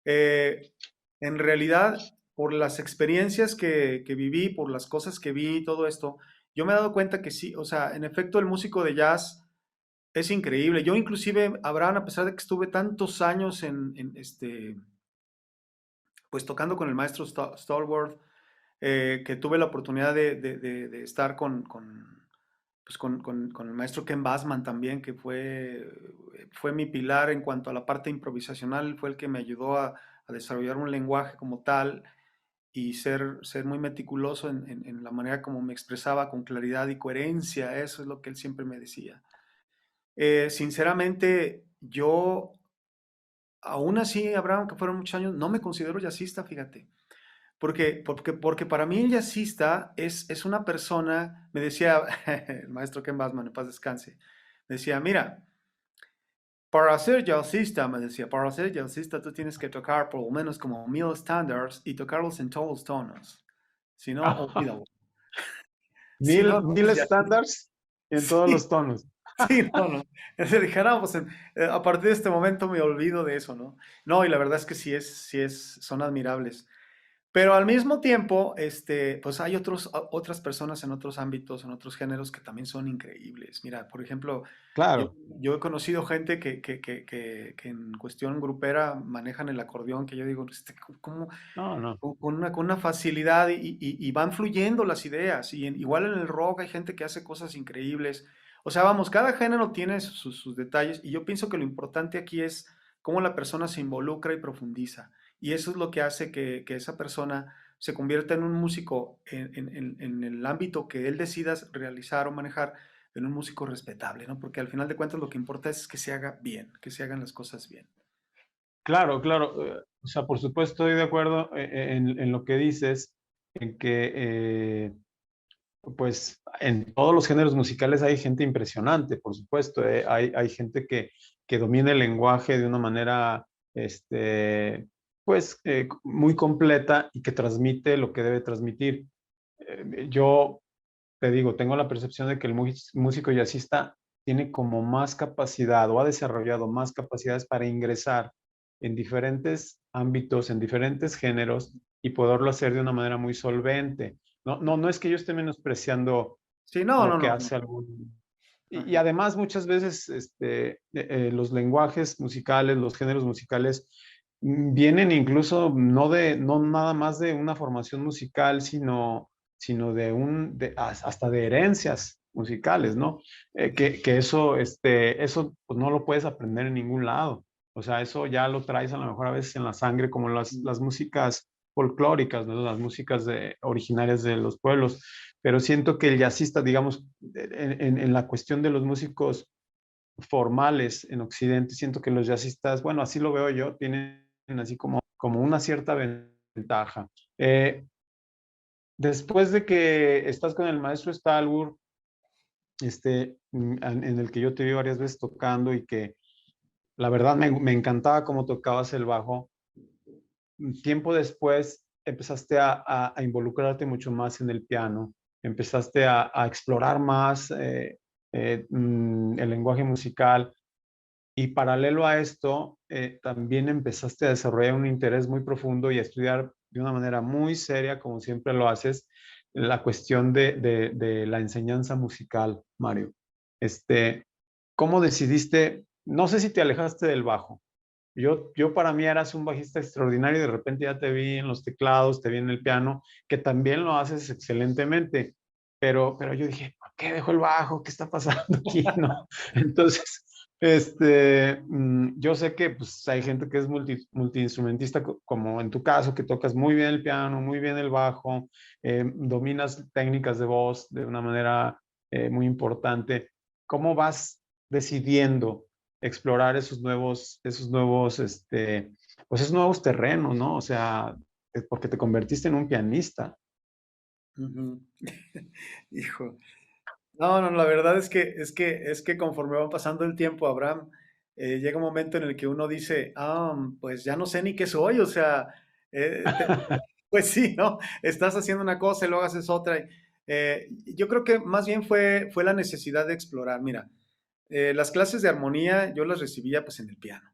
Eh, en realidad, por las experiencias que viví, por las cosas que vi y todo esto, yo me he dado cuenta que sí, o sea, en efecto el músico de jazz es increíble. Yo inclusive, Abraham, a pesar de que estuve tantos años pues tocando con el maestro Stallworth, que tuve la oportunidad de estar con el maestro Ken Bassman también, que fue mi pilar en cuanto a la parte improvisacional, fue el que me ayudó a desarrollar un lenguaje como tal y ser muy meticuloso en la manera como me expresaba con claridad y coherencia, eso es lo que él siempre me decía. Sinceramente, yo, aún así, Abraham, que fueron muchos años, no me considero jazzista, fíjate. Porque para mí el jazzista es una persona, me decía el maestro Ken Bassman, en paz descanse, me decía, mira, para ser jazzista, me decía, para ser jazzista tú tienes que tocar por lo menos como 1000 estándares y tocarlos en todos los tonos. Si no, olvídalo. Si no, no Mil eres jazzista. estándares en todos Sí, los tonos. sí, no, no. Entonces dije, no, pues a partir de este momento me olvido de eso, ¿no? No, y la verdad es que son admirables. Pero al mismo tiempo, pues hay otras personas en otros ámbitos, en otros géneros que también son increíbles. Mira, por ejemplo, yo, Claro. yo he conocido gente que en cuestión grupera manejan el acordeón, que yo digo, ¿cómo? No, no. Con una facilidad y van fluyendo las ideas. Y igual en el rock hay gente que hace cosas increíbles. O sea, vamos, cada género tiene sus detalles y yo pienso que lo importante aquí es cómo la persona se involucra y profundiza. Y eso es lo que hace que esa persona se convierta en un músico en el ámbito que él decida realizar o manejar, en un músico respetable, ¿no? Porque al final de cuentas lo que importa es que se haga bien, que se hagan las cosas bien. Claro, claro. O sea, por supuesto estoy de acuerdo en lo que dices, en que pues en todos los géneros musicales hay gente impresionante, por supuesto. Hay gente que domina el lenguaje de una manera, muy completa y que transmite lo que debe transmitir. Yo te digo, tengo la percepción de que el músico jazzista tiene como más capacidad o ha desarrollado más capacidades para ingresar en diferentes ámbitos, en diferentes géneros y poderlo hacer de una manera muy solvente. No es que yo esté menospreciando Sí, no, lo no, que no, no. hace algún... Y Ajá. además muchas veces los lenguajes musicales, los géneros musicales vienen incluso no nada más de una formación musical, sino hasta de herencias musicales, ¿no? Que eso pues no lo puedes aprender en ningún lado. O sea, eso ya lo traes a lo mejor a veces en la sangre, como las músicas folclóricas, ¿no? Las músicas originarias de los pueblos. Pero siento que el jazzista, digamos, en la cuestión de los músicos formales en Occidente, siento que los jazzistas, bueno, así lo veo yo, tienen así como una cierta ventaja. Después de que estás con el maestro Stalwart, en el que yo te vi varias veces tocando y que la verdad me encantaba cómo tocabas el bajo, tiempo después empezaste a involucrarte mucho más en el piano, empezaste a explorar más el lenguaje musical y paralelo a esto, también empezaste a desarrollar un interés muy profundo y a estudiar de una manera muy seria, como siempre lo haces, la cuestión de la enseñanza musical, Mario. ¿Cómo decidiste? No sé si te alejaste del bajo. Yo para mí eras un bajista extraordinario y de repente ya te vi en los teclados, te vi en el piano, que también lo haces excelentemente. Pero yo dije, ¿por qué dejó el bajo? ¿Qué está pasando aquí? ¿No? Entonces, yo sé que pues, hay gente que es multiinstrumentista, como en tu caso, que tocas muy bien el piano, muy bien el bajo, dominas técnicas de voz de una manera muy importante. ¿Cómo vas decidiendo explorar pues esos nuevos terrenos, ¿no? O sea, porque te convertiste en un pianista. Ujú. Hijo. No, no, la verdad es que conforme va pasando el tiempo, Abraham, llega un momento en el que uno dice, pues ya no sé ni qué soy, o sea, eh, te- pues sí, ¿no? Estás haciendo una cosa y luego haces otra. Yo creo que más bien fue la necesidad de explorar. Mira, las clases de armonía yo las recibía pues en el piano.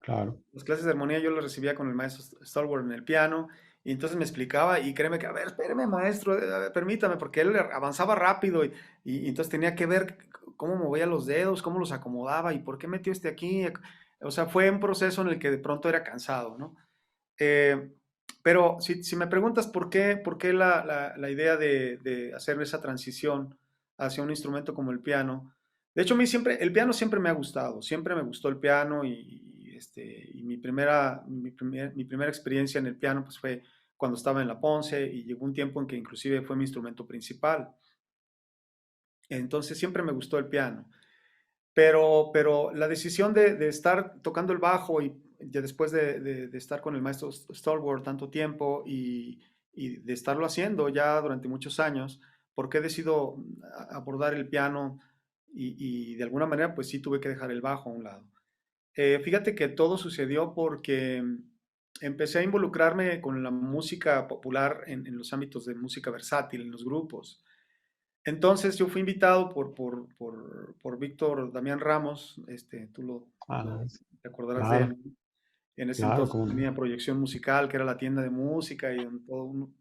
Claro. Las clases de armonía yo las recibía con el maestro Stalwart en el piano y entonces me explicaba y créeme que, a ver, espéreme maestro, a ver, permítame, porque él avanzaba rápido y entonces tenía que ver cómo movía los dedos, cómo los acomodaba y por qué metió este aquí. O sea, fue un proceso en el que de pronto era cansado, ¿no? Eh, pero si me preguntas por qué la idea de hacer esa transición hacia un instrumento como el piano, de hecho a mí el piano siempre me ha gustado, siempre me gustó el piano y mi primera experiencia en el piano pues fue cuando estaba en la Ponce y llegó un tiempo en que inclusive fue mi instrumento principal. Entonces siempre me gustó el piano. Pero la decisión de estar tocando el bajo y ya después de estar con el maestro Stallworth tanto tiempo y de estarlo haciendo ya durante muchos años, ¿por qué decido abordar el piano y de alguna manera pues sí tuve que dejar el bajo a un lado? Fíjate que todo sucedió porque empecé a involucrarme con la música popular en los ámbitos de música versátil, en los grupos. Entonces yo fui invitado por Víctor Damián Ramos, tú Ah, sí, te acordarás de claro, él. En ese claro, entonces cómo no. tenía Proyección Musical, que era la tienda de música y donde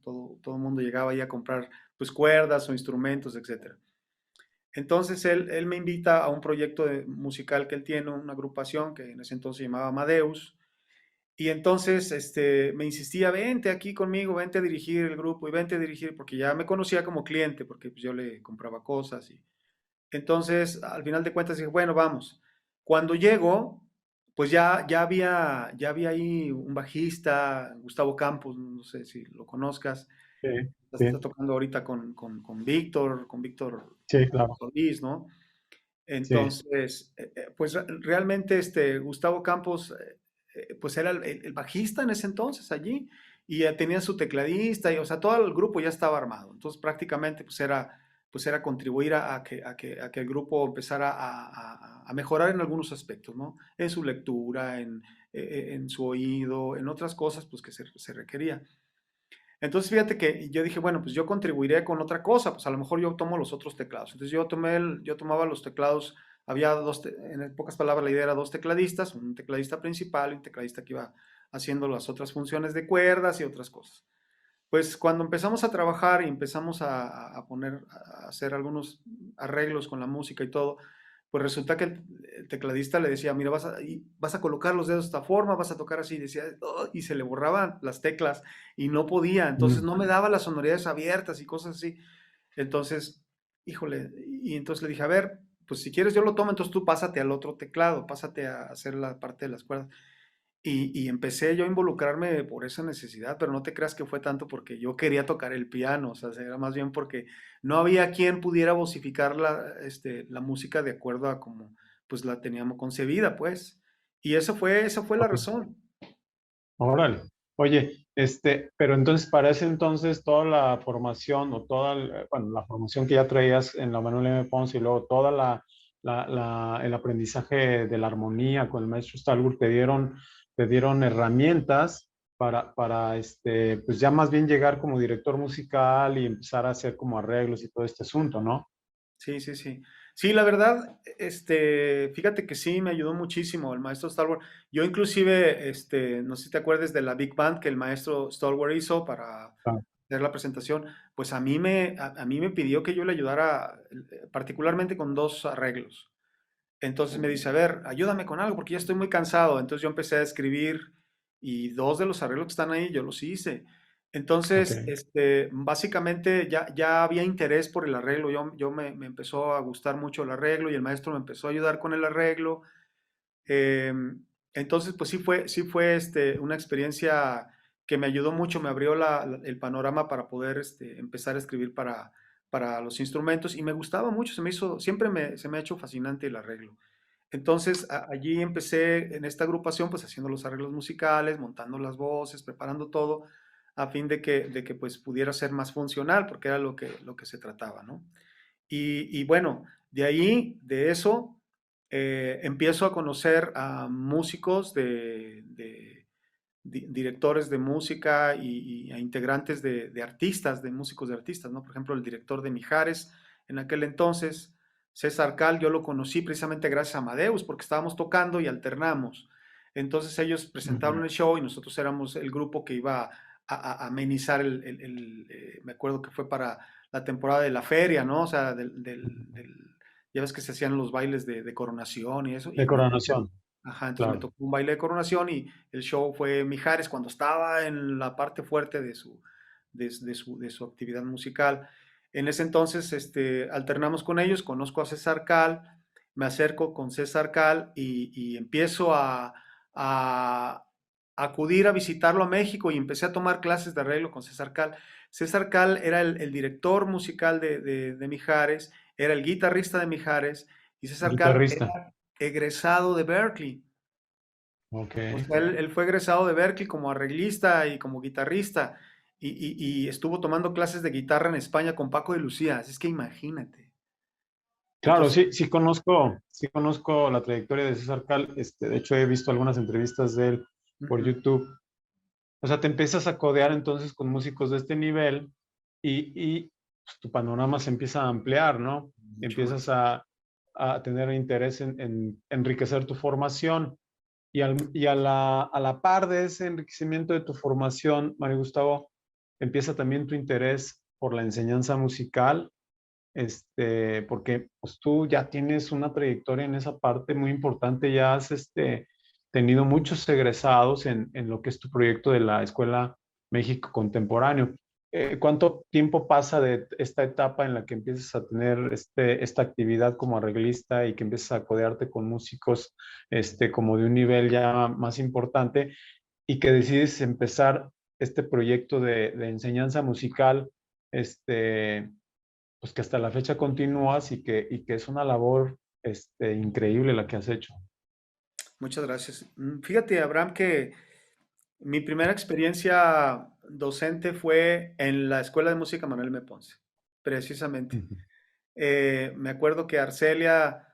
todo el mundo llegaba ahí a comprar pues cuerdas o instrumentos, etcétera. Entonces él me invita a un proyecto musical que él tiene, una agrupación que en ese entonces se llamaba Amadeus, y entonces me insistía, vente aquí conmigo, vente a dirigir el grupo y vente a dirigir, porque ya me conocía como cliente, porque pues, yo le compraba cosas. Y entonces, al final de cuentas, dije, bueno, vamos. Cuando llego, pues ya había ahí un bajista, Gustavo Campos, no sé si lo conozcas, Sí, está sí, tocando ahorita con Víctor sí, claro. Solís, ¿no? Sí, Entonces, pues realmente Gustavo Campos, pues era el bajista en ese entonces allí y tenía su tecladista y, o sea, todo el grupo ya estaba armado. Entonces, prácticamente, pues era contribuir a que el grupo empezara a mejorar en algunos aspectos, ¿no? En su lectura, en su oído, en otras cosas, pues que se requería. Entonces, fíjate que yo dije, bueno, pues yo contribuiré con otra cosa, pues a lo mejor yo tomo los otros teclados. Entonces yo tomaba los teclados, había en pocas palabras la idea era dos tecladistas, un tecladista principal y un tecladista que iba haciendo las otras funciones de cuerdas y otras cosas. Pues cuando empezamos a trabajar y empezamos a hacer algunos arreglos con la música y todo, pues resulta que el tecladista le decía, mira, vas a colocar los dedos de esta forma, vas a tocar así, y decía, "Oh", y se le borraban las teclas y no podía, entonces mm, no me daba las sonoridades abiertas y cosas así. Entonces, híjole, y entonces le dije, a ver, pues si quieres yo lo tomo, entonces tú pásate al otro teclado, pásate a hacer la parte de las cuerdas. Y empecé yo a involucrarme por esa necesidad, pero no te creas que fue tanto porque yo quería tocar el piano, o sea, era más bien porque no había quien pudiera vocificar la música de acuerdo a como pues la teníamos concebida, pues. Y esa fue la Ok. razón. Órale. Oye, pero entonces para ese entonces toda la formación o bueno, la formación que ya traías en la Manuel M. Ponce y luego toda el aprendizaje de la armonía con el maestro Stalwart te dieron herramientas para pues ya más bien llegar como director musical y empezar a hacer como arreglos y todo este asunto, ¿no? Sí, sí, sí. Sí, la verdad, fíjate que sí, me ayudó muchísimo el maestro Stalwart. Yo inclusive, no sé si te acuerdas de la Big Band que el maestro Stalwart hizo para Ah, hacer la presentación, pues a mí me pidió que yo le ayudara particularmente con dos arreglos. Entonces me dice, a ver, ayúdame con algo porque ya estoy muy cansado. Entonces yo empecé a escribir y dos de los arreglos que están ahí yo los hice. ok. Entonces, básicamente ya había interés por el arreglo. Me empezó a gustar mucho el arreglo y el maestro me empezó a ayudar con el arreglo. Eh, entonces, pues sí fue una experiencia que me ayudó mucho, me abrió el panorama para poder empezar a escribir para los instrumentos y me gustaba mucho, se me ha hecho fascinante el arreglo. Entonces, allí empecé en esta agrupación, pues haciendo los arreglos musicales, montando las voces, preparando todo, a fin de que pues pudiera ser más funcional, porque era lo que se trataba, ¿no? Y bueno, de ahí, de eso, empiezo a conocer a músicos directores de música y a integrantes de artistas, de músicos de artistas, ¿no? Por ejemplo, el director de Mijares en aquel entonces, César Cal, yo lo conocí precisamente gracias a Amadeus, porque estábamos tocando y alternamos. Entonces ellos presentaron Ujú. el show y nosotros éramos el grupo que iba a amenizar me acuerdo que fue para la temporada de la feria, ¿no? O sea, ya ves que se hacían los bailes de coronación y eso, De y coronación, ajá, entonces me claro. tocó un baile de coronación y el show fue Mijares cuando estaba en la parte fuerte de su actividad musical. En ese entonces, alternamos con ellos, conozco a César Cal, me acerco con César Cal y empiezo a acudir a visitarlo a México y empecé a tomar clases de arreglo con César Cal. César Cal era el director musical de Mijares, era el guitarrista de Mijares y César Cal Guitarrista. era egresado de Berkeley. Ok. O sea, él fue egresado de Berkeley como arreglista y como guitarrista y estuvo tomando clases de guitarra en España con Paco de Lucía. Así es que imagínate. Claro, Entonces, sí conozco la trayectoria de César Cal. De hecho, he visto algunas entrevistas de él por ujú, YouTube. O sea, te empiezas a codear entonces con músicos de este nivel y pues, tu panorama se empieza a ampliar, ¿no? mucho Empiezas más. a tener interés en enriquecer tu formación. Y a la par de ese enriquecimiento de tu formación, Mario Gustavo, empieza también tu interés por la enseñanza musical, porque pues, tú ya tienes una trayectoria en esa parte muy importante, ya has tenido muchos egresados en lo que es tu proyecto de la Escuela México Contemporáneo. ¿Cuánto tiempo pasa de esta etapa en la que empiezas a tener esta actividad como arreglista y que empiezas a codearte con músicos como de un nivel ya más importante y que decides empezar este proyecto de enseñanza musical, pues que hasta la fecha continúas y que es una labor increíble la que has hecho? Muchas gracias. Fíjate, Abraham, que mi primera experiencia docente fue en la Escuela de Música Manuel M. Ponce, precisamente. Ujú. Me acuerdo que Arcelia,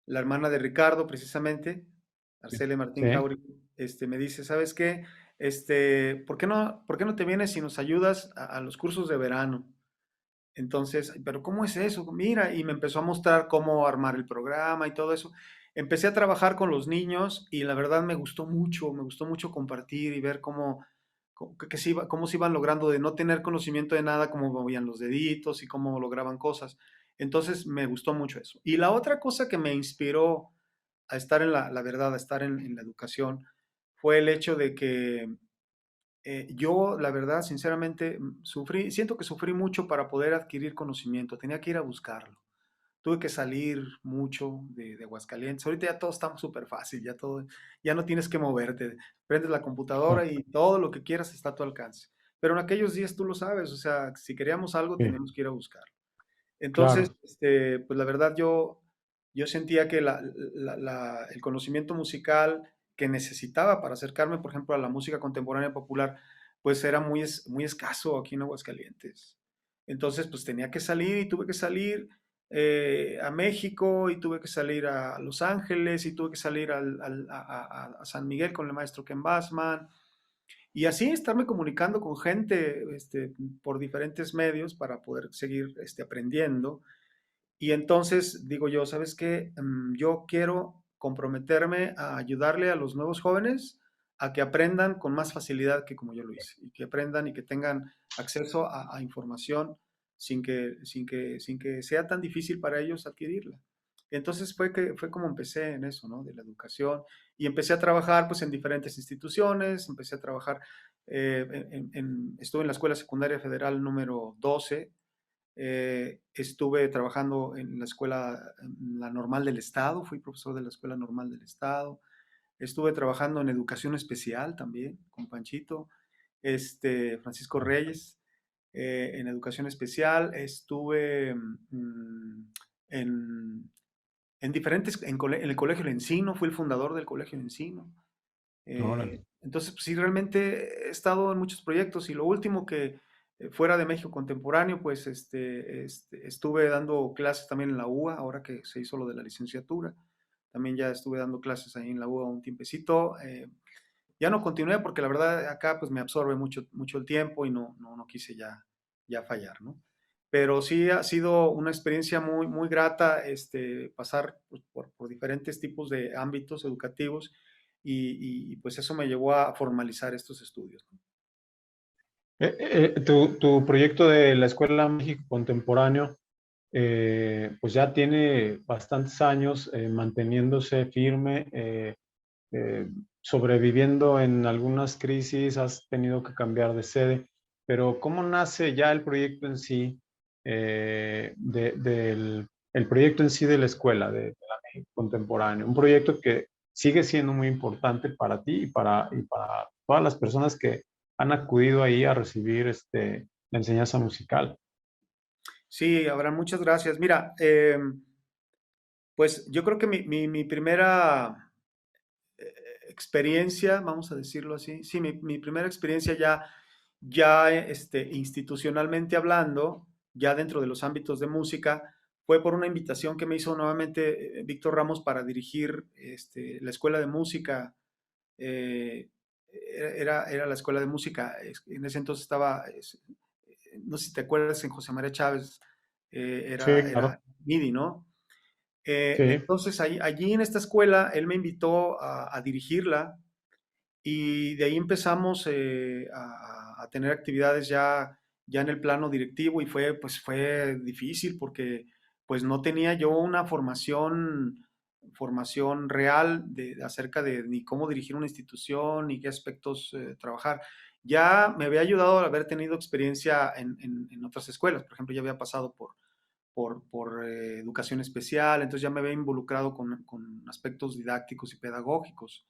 la hermana de Ricardo, precisamente, Arcelia Sí, Martín Jauregui, me dice, ¿sabes qué? Por qué no te vienes y nos ayudas a los cursos de verano? Entonces, pero ¿cómo es eso? Mira, y me empezó a mostrar cómo armar el programa y todo eso. Empecé a trabajar con los niños y la verdad me gustó mucho compartir y ver cómo se iban logrando de no tener conocimiento de nada, cómo movían los deditos y cómo lograban cosas. Entonces me gustó mucho eso. Y la otra cosa que me inspiró a estar la verdad, a estar en la educación, fue el hecho de que yo, la verdad, sinceramente, siento que sufrí mucho para poder adquirir conocimiento, tenía que ir a buscarlo. tuve que salir mucho de Aguascalientes. Ahorita ya todo está súper fácil, ya todo, ya no tienes que moverte. Prendes la computadora y todo lo que quieras está a tu alcance. Pero en aquellos días tú lo sabes, o sea, si queríamos algo Sí, teníamos que ir a buscarlo. Entonces, claro, pues la verdad yo sentía que el conocimiento musical que necesitaba para acercarme, por ejemplo, a la música contemporánea popular, pues era muy escaso aquí en Aguascalientes. Entonces, pues tenía que salir y tuve que salir a México y tuve que salir a Los Ángeles y tuve que salir a San Miguel con el maestro Ken Bassman y así estarme comunicando con gente por diferentes medios para poder seguir aprendiendo. Y entonces digo yo, ¿sabes qué? Yo quiero comprometerme a ayudarle a los nuevos jóvenes a que aprendan con más facilidad que como yo lo hice, y que aprendan y que tengan acceso a información sin que sea tan difícil para ellos adquirirla. Entonces fue como empecé en eso, ¿no? De la educación. Y empecé a trabajar pues en diferentes instituciones, empecé a trabajar, estuve en la Escuela Secundaria Federal número 12. Estuve trabajando en la escuela, en la normal del Estado, fui profesor de la Escuela Normal del Estado. Estuve trabajando en educación especial también con Panchito, Francisco Reyes, en educación especial. Estuve en, en el Colegio El Encino, fui el fundador del Colegio El Encino. órale. Entonces, pues sí, realmente he estado en muchos proyectos y lo último que fuera de México contemporáneo, pues estuve dando clases también en la UA, ahora que se hizo lo de la licenciatura. También ya estuve dando clases ahí en la UA un tiempecito. Ya no continué porque la verdad acá pues me absorbe mucho, mucho el tiempo y no quise ya fallar, ¿no? Pero sí ha sido una experiencia muy grata pasar pues, por diferentes tipos de ámbitos educativos y pues eso me llevó a formalizar estos estudios, ¿no? Tu proyecto de la Escuela México Contemporáneo, pues ya tiene bastantes años manteniéndose firme, sobreviviendo en algunas crisis, has tenido que cambiar de sede, pero ¿cómo nace ya el proyecto en sí, el proyecto en sí de la escuela, de la México Contemporáneo? Un proyecto que sigue siendo muy importante para ti y para todas las personas que han acudido ahí a recibir la enseñanza musical. Sí, Abraham, muchas gracias. Mira, pues yo creo que mi primera experiencia, vamos a decirlo así, sí, mi primera experiencia ya institucionalmente hablando, ya dentro de los ámbitos de música, fue por una invitación que me hizo nuevamente Víctor Ramos para dirigir la escuela de música. eh, era la escuela de música, en ese entonces estaba, no sé si te acuerdas, en José María Chávez, Sí, claro. era MIDI, ¿no? Sí, Entonces, allí en esta escuela, él me invitó a dirigirla y de ahí empezamos a tener actividades ya en el plano directivo y fue difícil porque pues no tenía yo una formación real acerca de ni cómo dirigir una institución ni qué aspectos trabajar. Ya me había ayudado a haber tenido experiencia en otras escuelas, por ejemplo, ya había pasado por educación especial, entonces ya me había involucrado con aspectos didácticos y pedagógicos.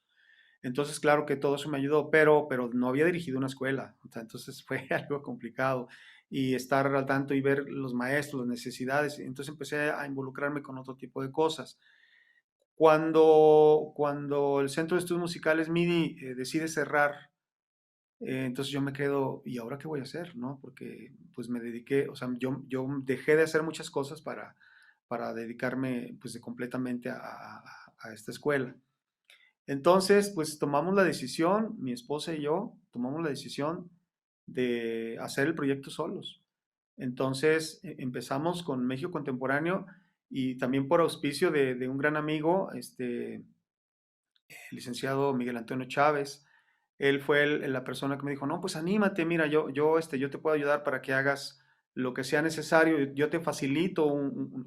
Entonces, claro que todo eso me ayudó, pero no había dirigido una escuela, o sea, entonces fue algo complicado y estar al tanto y ver los maestros, las necesidades. Entonces empecé a involucrarme con otro tipo de cosas. Cuando el Centro de Estudios Musicales MIDI decide cerrar, entonces yo me quedo, ¿y ahora qué voy a hacer? ¿No? Porque pues me dediqué, o sea, yo dejé de hacer muchas cosas para dedicarme pues completamente a esta escuela. Entonces, pues tomamos la decisión, mi esposa y yo tomamos la decisión de hacer el proyecto solos. Entonces, empezamos con México Contemporáneo y también por auspicio de un gran amigo, el licenciado Miguel Antonio Chávez. Él fue la persona que me dijo, no, pues anímate, mira, yo te puedo ayudar para que hagas lo que sea necesario, yo te facilito un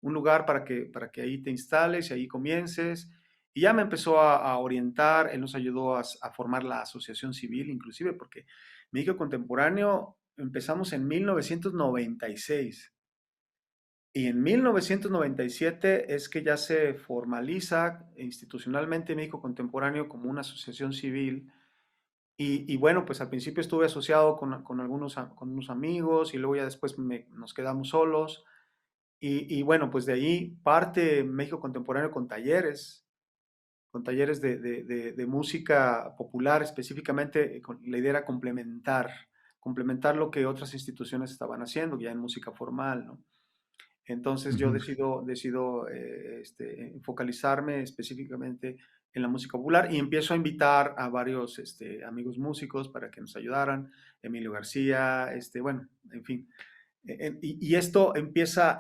lugar para que ahí te instales y ahí comiences. Y ya me empezó a orientar, él nos ayudó a formar la asociación civil, inclusive, porque México Contemporáneo empezamos en 1996. Y en 1997 es que ya se formaliza institucionalmente México Contemporáneo como una asociación civil. Y bueno, pues al principio estuve asociado con con unos amigos y luego ya después nos quedamos solos. Y bueno, pues de ahí parte México Contemporáneo con talleres de música popular específicamente. La idea era complementar lo que otras instituciones estaban haciendo ya en música formal, ¿no? Entonces yo Ujú. decido focalizarme específicamente en la música popular y empiezo a invitar a varios amigos músicos para que nos ayudaran, Emilio García, bueno, en fin. Y esto empieza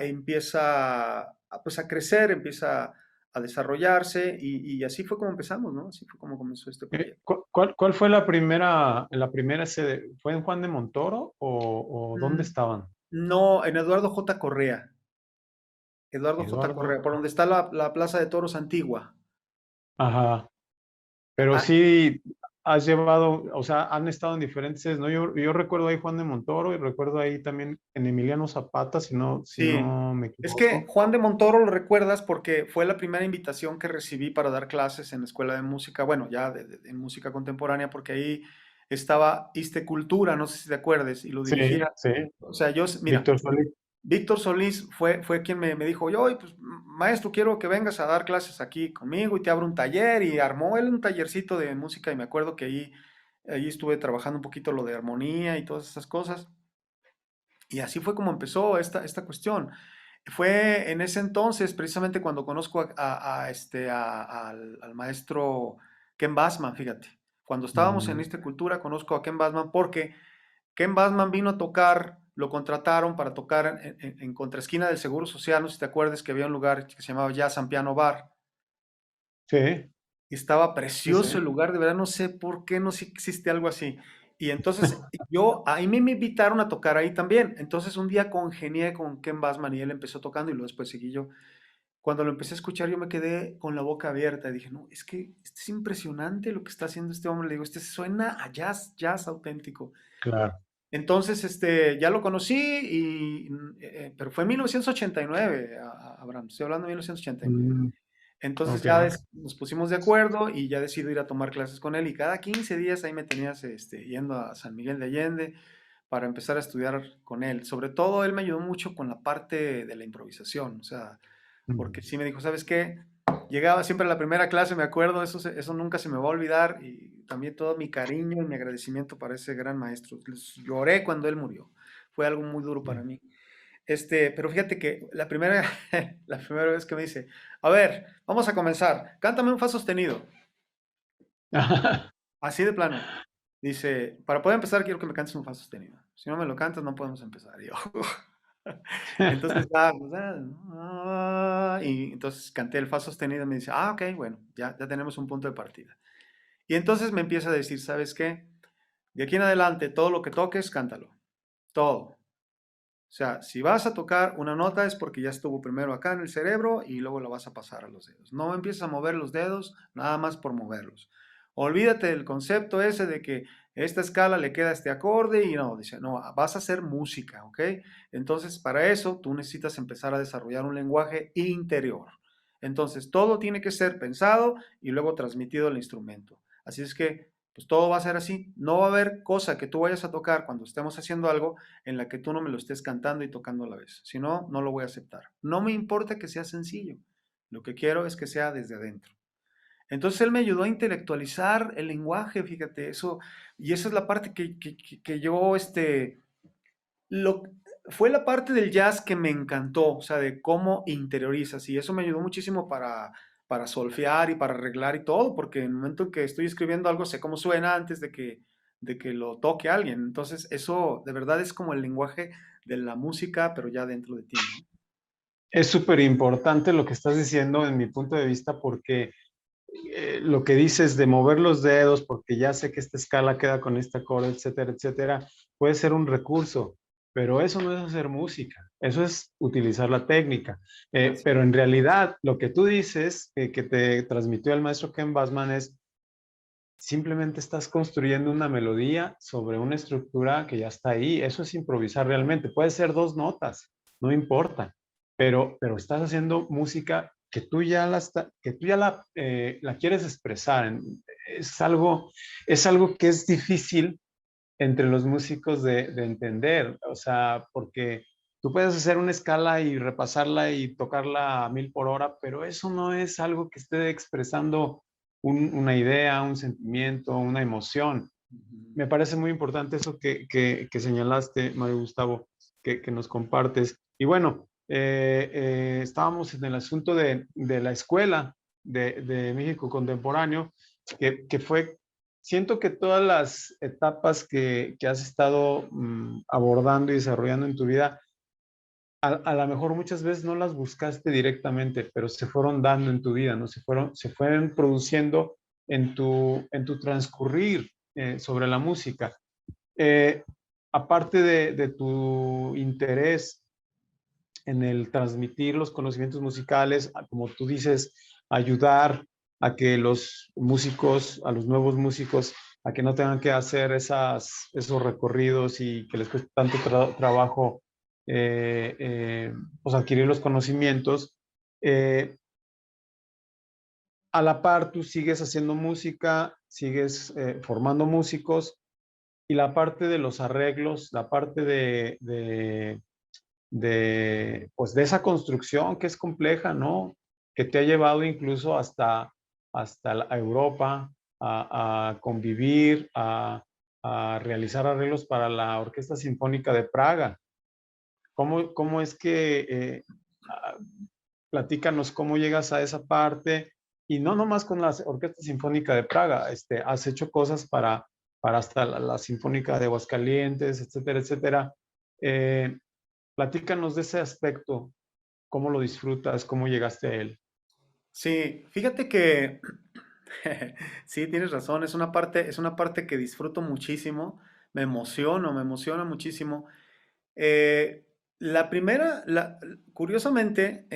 pues a crecer, empieza a desarrollarse y así fue como empezamos, ¿no? Así fue como comenzó este proyecto. ¿Cuál fue la primera sede? ¿Fue en Juan de Montoro o dónde Mm, estaban? No, en Eduardo J. Correa. Eduardo J. Eduardo. Correa, por donde está la Plaza de Toros antigua. Ajá. Pero Ah, sí has llevado, o sea, han estado en diferentes sedes, ¿no? Yo recuerdo ahí Juan de Montoro y recuerdo ahí también en Emiliano Zapata, si sí, no me es que equivoco. Juan de Montoro lo recuerdas porque fue la primera invitación que recibí para dar clases en la escuela de música, bueno, ya en música contemporánea, porque ahí estaba Iste Cultura, no sé si te acuerdes, y lo Sí, dirigía. sí. O sea, mira, Víctor Solís. Víctor Solís fue quien me dijo, yo, pues, maestro, quiero que vengas a dar clases aquí conmigo y te abro un taller, y armó él un tallercito de música, y me acuerdo que ahí estuve trabajando un poquito lo de armonía y todas esas cosas. Y así fue como empezó esta cuestión. Fue en ese entonces, precisamente cuando conozco al maestro Ken Bassman, fíjate. Cuando estábamos en Mm, esta cultura, conozco a Ken Bassman porque Ken Bassman vino a tocar, lo contrataron para tocar en contraesquina del Seguro Social, no sé si te acuerdas que había un lugar que se llamaba Jazz and Piano Bar. sí, Y estaba sí, sí. precioso el lugar, de verdad no sé por qué no sé si existe algo así. Y entonces ahí me invitaron a tocar ahí también. Entonces un día congenié con Ken Bassman y él empezó tocando y luego después seguí yo. Cuando lo empecé a escuchar yo me quedé con la boca abierta y dije, no, es que esto es impresionante lo que está haciendo este hombre. Le digo, este suena a jazz auténtico. Claro. Entonces, ya lo conocí, pero fue en 1989, Abraham, estoy hablando de 1989. Mm, Entonces ok. ya nos pusimos de acuerdo y ya decidí ir a tomar clases con él y cada 15 días ahí me tenías yendo a San Miguel de Allende para empezar a estudiar con él. Sobre todo él me ayudó mucho con la parte de la improvisación, o sea, porque Mm. sí me dijo, ¿sabes qué? Llegaba siempre a la primera clase, me acuerdo, eso nunca se me va a olvidar y también todo mi cariño y mi agradecimiento para ese gran maestro. Lloré cuando él murió, fue algo muy duro para mí. Pero fíjate que la primera vez que me dice, a ver, vamos a comenzar, cántame un fa sostenido, así de plano. Dice, para poder empezar quiero que me cantes un fa sostenido. Si no me lo cantas no podemos empezar. Y yo, entonces y entonces canté el fa sostenido y me dice, ok, bueno, ya tenemos un punto de partida. Y entonces me empieza a decir, ¿sabes qué? De aquí en adelante, todo lo que toques, cántalo. Todo. O sea, si vas a tocar una nota es porque ya estuvo primero acá en el cerebro y luego la vas a pasar a los dedos. No empieces a mover los dedos nada más por moverlos. Olvídate del concepto ese de que esta escala le queda a este acorde y no, dice, no, vas a hacer música, ¿ok? Entonces, para eso tú necesitas empezar a desarrollar un lenguaje interior. Entonces, todo tiene que ser pensado y luego transmitido al instrumento. Así es que, pues todo va a ser así. No va a haber cosa que tú vayas a tocar cuando estemos haciendo algo en la que tú no me lo estés cantando y tocando a la vez. Si no, no lo voy a aceptar. No me importa que sea sencillo. Lo que quiero es que sea desde adentro. Entonces él me ayudó a intelectualizar el lenguaje, fíjate, eso, y esa es la parte que yo, lo, fue la parte del jazz que me encantó, o sea, de cómo interiorizas, y eso me ayudó muchísimo para solfear y para arreglar y todo, porque en el momento en que estoy escribiendo algo sé cómo suena antes de que lo toque alguien. Entonces eso de verdad es como el lenguaje de la música, pero ya dentro de ti, ¿no? Es súper importante lo que estás diciendo en mi punto de vista porque lo que dices de mover los dedos, porque ya sé que esta escala queda con este acorde, etcétera, etcétera, puede ser un recurso, pero eso no es hacer música, eso es utilizar la técnica. Así Pero es. en realidad, lo que tú dices, que te transmitió el maestro Ken Bassman, es simplemente estás construyendo una melodía sobre una estructura que ya está ahí. Eso es improvisar realmente. Puede ser dos notas, no importa. pero estás haciendo música que tú ya la quieres expresar. Es algo, es algo que es difícil entre los músicos de entender, o sea, porque tú puedes hacer una escala y repasarla y tocarla a 1000 por hora, pero eso no es algo que esté expresando una idea, un sentimiento, una emoción. Ujú. Me parece muy importante eso que señalaste, Mario Gustavo, que nos compartes. Y bueno, estábamos en el asunto de la escuela de México contemporáneo, que fue, siento que todas las etapas que has estado abordando y desarrollando en tu vida, a lo mejor muchas veces no las buscaste directamente, pero se fueron dando en tu vida, ¿no? Se fueron produciendo en tu transcurrir sobre la música. Eh, Aparte de tu interés en el transmitir los conocimientos musicales, como tú dices, ayudar a que los músicos, a los nuevos músicos, a que no tengan que hacer esos recorridos y que les cueste tanto trabajo pues adquirir los conocimientos. Eh, a la par, tú sigues haciendo música, sigues formando músicos y la parte de los arreglos, la parte pues de esa construcción que es compleja, ¿no? Que te ha llevado incluso hasta Europa a convivir, a realizar arreglos para la Orquesta Sinfónica de Praga. ¿Cómo es que, ah, platícanos cómo llegas a esa parte? Y no nomás con la Orquesta Sinfónica de Praga, has hecho cosas para hasta la Sinfónica de Aguascalientes, etcétera, etcétera. Eh, Platícanos de ese aspecto, cómo lo disfrutas, cómo llegaste a él. Sí, fíjate que sí, tienes razón, es una parte que disfruto muchísimo, me emociona muchísimo. Eh, curiosamente,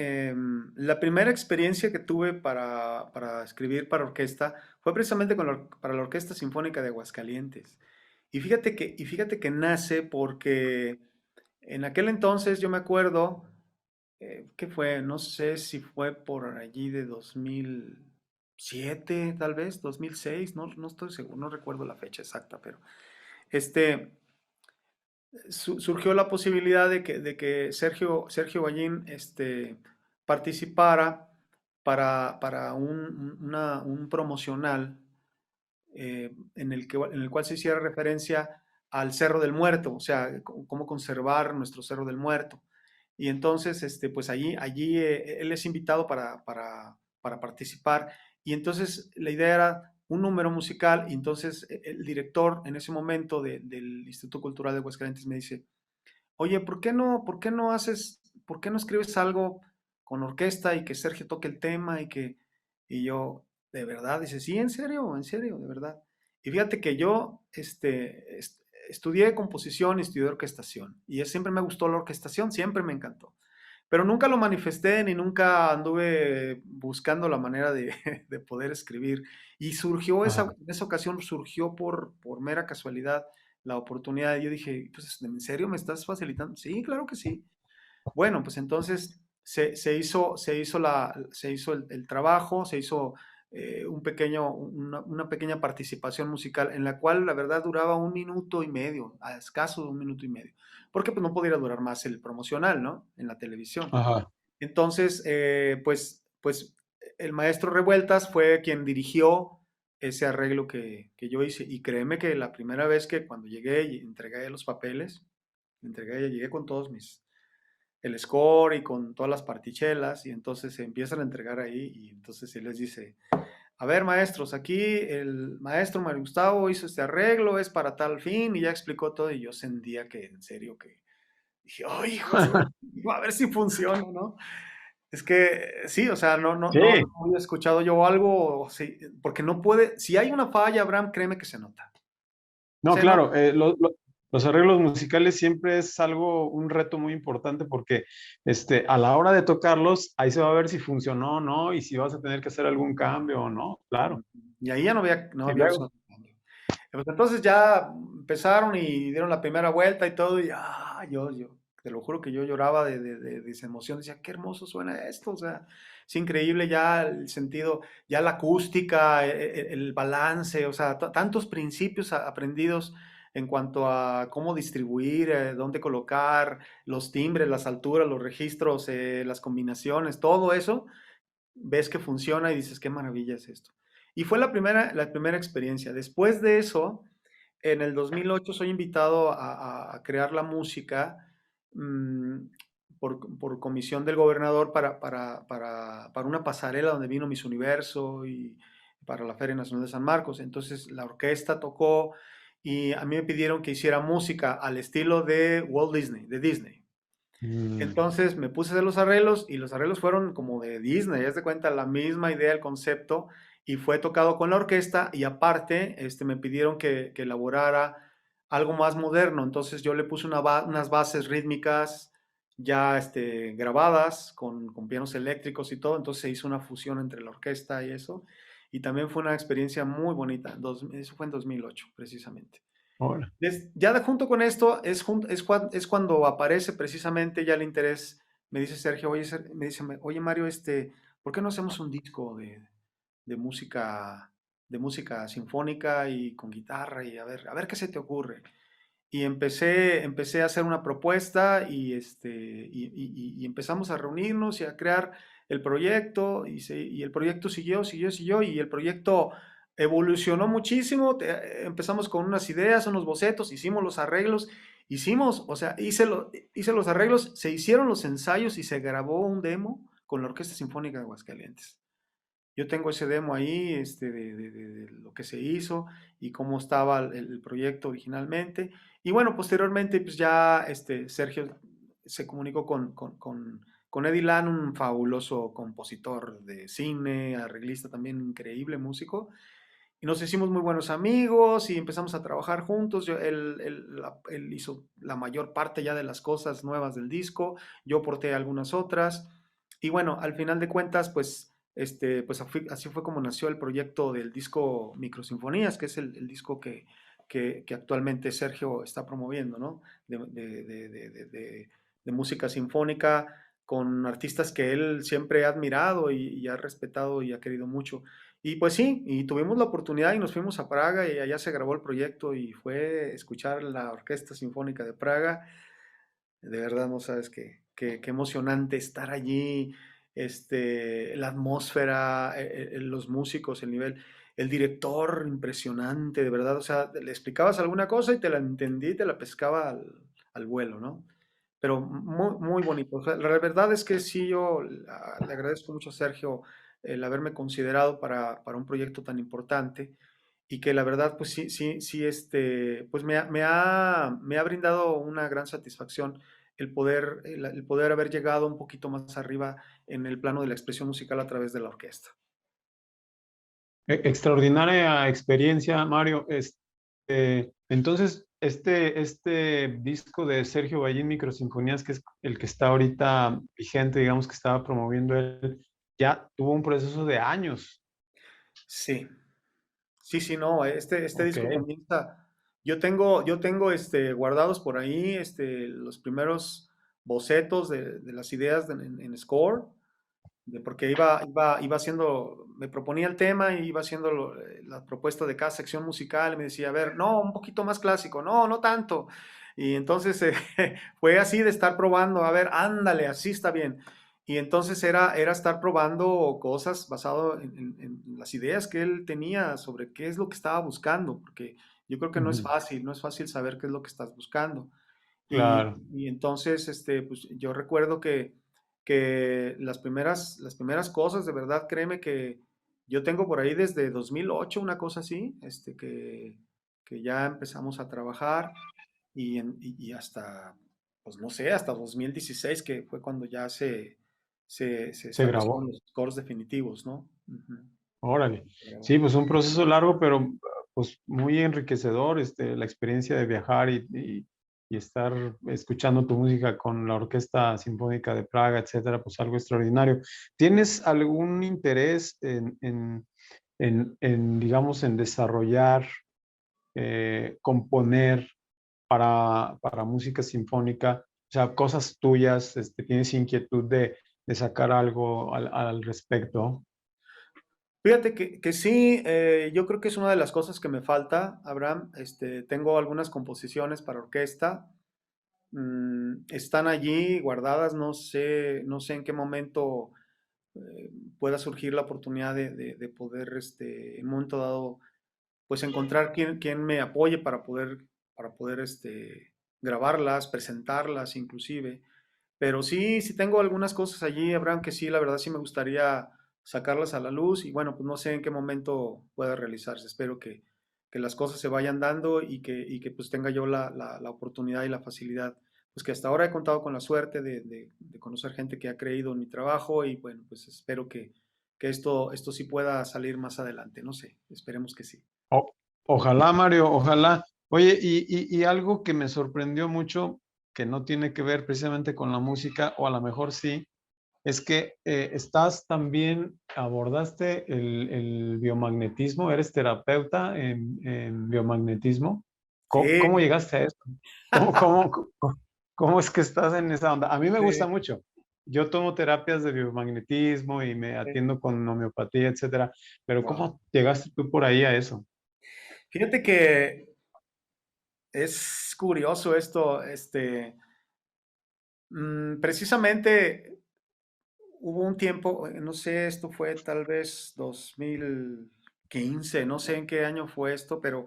la primera experiencia que tuve para escribir para orquesta fue precisamente para la Orquesta Sinfónica de Aguascalientes. Y fíjate que nace porque en aquel entonces yo me acuerdo, ¿qué fue? No sé si fue por allí de 2007, tal vez, 2006, no estoy seguro, no recuerdo la fecha exacta, pero este, surgió la posibilidad de que Sergio Ballín participara para un promocional en el cual se hiciera referencia al Cerro del Muerto, o sea, cómo conservar nuestro Cerro del Muerto. Y entonces, pues allí él es invitado para participar. Y entonces la idea era un número musical. Y entonces el director en ese momento del Instituto Cultural de Aguascalientes me dice, oye, por qué no escribes algo con orquesta y que Sergio toque el tema y yo, de verdad, dice, sí, en serio, de verdad. Y fíjate que yo, estudié composición y estudié orquestación y siempre me gustó la orquestación, siempre me encantó. Pero nunca lo manifesté ni nunca anduve buscando la manera de, de poder escribir. Y Ajá. en esa ocasión surgió por mera casualidad la oportunidad. Y yo dije, pues, ¿en serio me estás facilitando? Sí, claro que sí. Bueno, pues entonces se hizo el trabajo, se hizo una pequeña participación musical en la cual la verdad duraba 1 minuto y medio, a escaso de 1 minuto y medio, porque pues no podía durar más el promocional, ¿no? En la televisión. Ajá. Entonces, pues el maestro Revueltas fue quien dirigió ese arreglo que yo hice. Y créeme que la primera vez que cuando llegué y entregué los papeles, llegué con el score y con todas las partichelas, y entonces se empiezan a entregar ahí, y entonces él les dice, a ver maestros, aquí el maestro Mario Gustavo hizo este arreglo, es para tal fin, y ya explicó todo, y yo sentía que en serio que dije, ¡ay, hijos! A ver si funciona, ¿no? Es que sí, o sea, no Sí, había escuchado yo algo, sí, porque no puede, si hay una falla, Abraham, créeme que se nota. no, Se nota. claro, los arreglos musicales siempre es algo, un reto muy importante porque a la hora de tocarlos, ahí se va a ver si funcionó o no y si vas a tener que hacer algún cambio o no, claro. Y ahí ya no Y había luego, opción de cambio. Pues entonces ya empezaron y dieron la primera vuelta y todo, y yo te lo juro que yo lloraba de esa emoción, decía, qué hermoso suena esto, o sea, es increíble ya el sentido, ya la acústica, el balance, o sea, tantos principios aprendidos en cuanto a cómo distribuir, dónde colocar, los timbres, las alturas, los registros, las combinaciones, todo eso, ves que funciona y dices, qué maravilla es esto. Y fue la primera experiencia. Después de eso, en el 2008 soy invitado a crear la música mm, por comisión del gobernador para una pasarela donde vino Miss Universo y para la Feria Nacional de San Marcos. Entonces la orquesta tocó y a mí me pidieron que hiciera música al estilo de Walt Disney, de Disney. Entonces me puse a hacer los arreglos y los arreglos fueron como de Disney, ya de cuenta la misma idea, el concepto, y fue tocado con la orquesta y aparte me pidieron que elaborara algo más moderno, entonces yo le puse unas bases rítmicas ya grabadas con pianos eléctricos y todo, entonces se hizo una fusión entre la orquesta y eso, y también fue una experiencia muy bonita, eso fue en 2008 precisamente. Ahora. Ya junto con esto es cuando aparece precisamente ya el interés. Me dice Sergio, oye, me dice, oye Mario, ¿por qué no hacemos un disco de música sinfónica y con guitarra y a ver qué se te ocurre? Y empecé a hacer una propuesta y empezamos a reunirnos y a crear el proyecto y el proyecto siguió y el proyecto evolucionó muchísimo. Empezamos con unas ideas, unos bocetos, hicimos los arreglos, o sea, hice los arreglos, se hicieron los ensayos y se grabó un demo con la Orquesta Sinfónica de Aguascalientes. Yo tengo ese demo ahí, de lo que se hizo y cómo estaba el proyecto originalmente. Y bueno, posteriormente, pues ya Sergio se comunicó con Eddie Lan, un fabuloso compositor de cine, arreglista también, increíble músico. Y nos hicimos muy buenos amigos y empezamos a trabajar juntos. Él hizo la mayor parte ya de las cosas nuevas del disco, yo aporté algunas otras. Y bueno, al final de cuentas, pues, pues así fue como nació el proyecto del disco Microsinfonías, que es el disco que actualmente Sergio está promoviendo, ¿no? De música sinfónica con artistas que él siempre ha admirado y ha respetado y ha querido mucho. Y pues sí, y tuvimos la oportunidad y nos fuimos a Praga y allá se grabó el proyecto y fue escuchar la Orquesta Sinfónica de Praga. De verdad no sabes qué emocionante estar allí, la atmósfera, los músicos, el nivel, el director impresionante, de verdad, o sea, le explicabas alguna cosa y te la entendí, te la pescaba al vuelo, ¿no? Pero muy, muy bonito. O sea, la verdad es que sí, yo le agradezco mucho a Sergio el haberme considerado para un proyecto tan importante y que la verdad, pues sí, sí, sí, pues me ha brindado una gran satisfacción el poder haber llegado un poquito más arriba en el plano de la expresión musical a través de la orquesta. Extraordinaria experiencia, Mario. Entonces, este disco de Sergio Ballín, Microsinfonías, que es el que está ahorita vigente, digamos que estaba promoviendo él, ya tuvo un proceso de años. Sí, sí, sí, no, este Ok. disco comienza, yo tengo guardados por ahí los primeros bocetos de las ideas en Score, porque iba haciendo, me proponía el tema y iba haciendo la propuesta de cada sección musical y me decía, a ver, no, un poquito más clásico, no, no tanto. Y entonces fue así de estar probando, a ver, ándale, así está bien. Y entonces era estar probando cosas basado en las ideas que él tenía sobre qué es lo que estaba buscando, porque yo creo que Ujú. no es fácil saber qué es lo que estás buscando. Claro. Y entonces, pues yo recuerdo que las primeras cosas, de verdad, créeme que yo tengo por ahí desde 2008 una cosa así, que ya empezamos a trabajar y hasta, pues no sé, hasta 2016, que fue cuando ya se Se establecieron grabó. los scores definitivos, ¿no? Ujú. Órale. Pero Sí, pues un proceso largo, pero pues muy enriquecedor, la experiencia de viajar y estar escuchando tu música con la Orquesta Sinfónica de Praga, etcétera, pues algo extraordinario. ¿Tienes algún interés digamos, en desarrollar, componer para música sinfónica sea, cosas tuyas, tienes inquietud de sacar algo al respecto. Fíjate que sí, yo creo que es una de las cosas que me falta, Abraham. Tengo algunas composiciones para orquesta, están allí guardadas, no sé en qué momento pueda surgir la oportunidad de poder, en un momento dado, pues encontrar quien me apoye para poder grabarlas, presentarlas inclusive. Pero sí, sí tengo algunas cosas allí, Abraham, que sí, la verdad sí me gustaría sacarlas a la luz y bueno, pues no sé en qué momento pueda realizarse. Espero que las cosas se vayan dando y que pues tenga yo la oportunidad y la facilidad. Pues que hasta ahora he contado con la suerte de conocer gente que ha creído en mi trabajo y bueno, pues espero que esto sí pueda salir más adelante. No sé, esperemos que sí. O- Ojalá, Mario, ojalá. Oye, y algo que me sorprendió mucho, que no tiene que ver precisamente con la música, o a lo mejor sí, es que estás también, abordaste el biomagnetismo, eres terapeuta en biomagnetismo. ¿Cómo Sí, llegaste a eso? ¿Cómo, cómo, cómo, cómo es que estás en esa onda? A mí me gusta sí. mucho. Yo tomo terapias de biomagnetismo y me Sí. atiendo con homeopatía, etcétera. Pero Wow. ¿cómo llegaste tú por ahí a eso? Fíjate que es curioso esto, precisamente hubo un tiempo, no sé, esto fue tal vez 2015, no sé en qué año fue esto, pero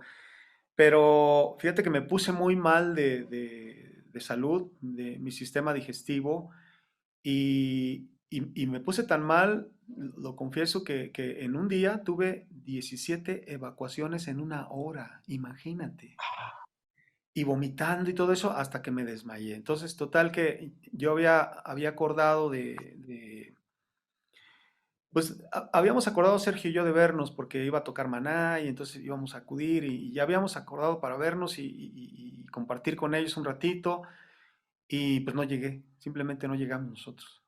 fíjate que me puse muy mal de salud, de mi sistema digestivo, y me puse tan mal, lo confieso, que en un día tuve 17 evacuaciones en una hora, imagínate. Y vomitando y todo eso hasta que me desmayé. Entonces, total que yo había acordado pues habíamos acordado Sergio y yo de vernos porque iba a tocar Maná y entonces íbamos a acudir y ya habíamos acordado para vernos y compartir con ellos un ratito y pues no llegué, simplemente no llegamos nosotros.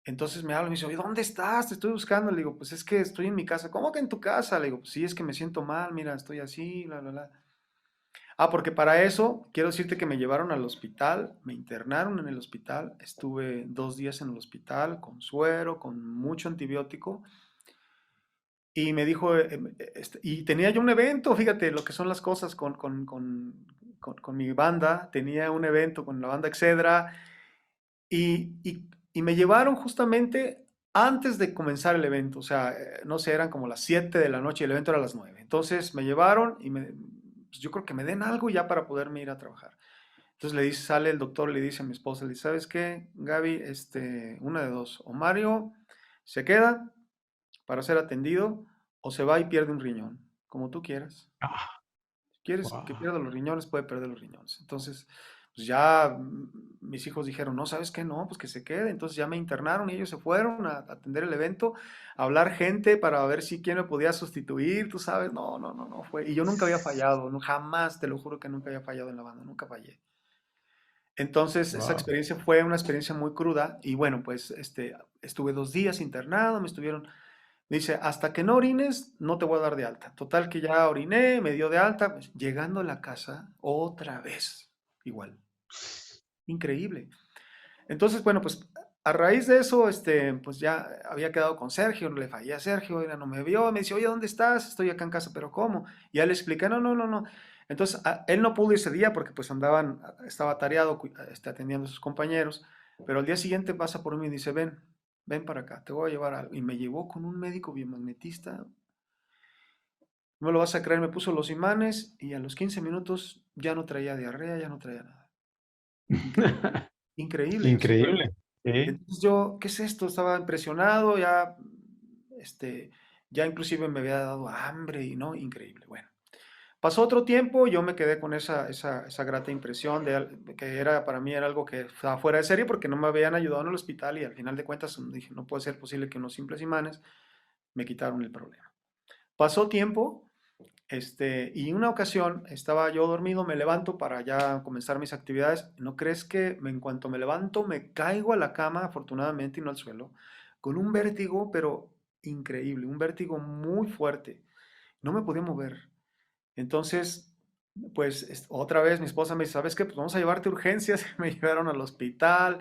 Entonces me habla y me dice, oye, ¿dónde estás? Te estoy buscando. Le digo, pues es que estoy en mi casa. ¿Cómo que en tu casa? Le digo, pues sí, es que me siento mal, mira, estoy así, bla, bla, bla. Ah, porque para eso quiero decirte que me llevaron al hospital, me internaron en el hospital, estuve 2 días en el hospital con suero, con mucho antibiótico y me dijo, y tenía yo un evento, fíjate lo que son las cosas con mi banda, tenía un evento con la banda Excedra y me llevaron justamente antes de comenzar el evento, o sea, no sé, eran como las 7 de la noche y el evento era a las 9. Entonces me llevaron y pues yo creo que me den algo ya para poderme ir a trabajar. Entonces le dice, sale el doctor, le dice a mi esposa, le dice, ¿sabes qué, Gaby? Una de dos, o Mario se queda para ser atendido o se va y pierde un riñón, como tú quieras. Ah, Si quieres que wow. pierda los riñones, puede perder los riñones. Entonces, pues ya mis hijos dijeron, no, ¿sabes qué? No, pues que se quede. Entonces ya me internaron y ellos se fueron a atender el evento, a hablar gente para ver si quién me podía sustituir, tú sabes. No, no, no, no fue. Y yo nunca había fallado, no, jamás, te lo juro que nunca había fallado en la banda, nunca fallé. Entonces, esa Wow. experiencia fue una experiencia muy cruda y bueno, pues estuve 2 días internado, me dice, hasta que no orines, no te voy a dar de alta. Total que ya oriné, me dio de alta, pues, llegando a la casa, otra vez, igual, increíble. Entonces, bueno, pues a raíz de eso, pues ya había quedado con Sergio, le fallé a Sergio, ya no me vio, me dice, oye, ¿dónde estás? Estoy acá en casa, pero ¿cómo? Y ya le expliqué, no, no, no, no. Entonces, él no pudo ese día porque pues estaba atareado, atendiendo a sus compañeros, pero al día siguiente pasa por mí y dice, ven para acá, te voy a llevar algo. Y me llevó con un médico biomagnetista, no lo vas a creer, me puso los imanes y a los 15 minutos ya no traía diarrea, ya no traía nada. Increíble, increíble. O sea, Increíble. Sí. entonces yo, ¿qué es esto? Estaba impresionado, este, ya inclusive me había dado hambre y no, increíble. Bueno, pasó otro tiempo, yo me quedé con esa grata impresión que era para mí era algo que estaba fuera de serie porque no me habían ayudado en el hospital y al final de cuentas dije, no puede ser posible que unos simples imanes me quitaron el problema. Pasó tiempo, y una ocasión estaba yo dormido, me levanto para ya comenzar mis actividades. ¿No crees que en cuanto me levanto me caigo a la cama, afortunadamente, y no al suelo, con un vértigo, pero increíble, un vértigo muy fuerte? No me podía mover. Entonces pues otra vez mi esposa me dice, ¿sabes qué? Pues vamos a llevarte a urgencias. Me llevaron al hospital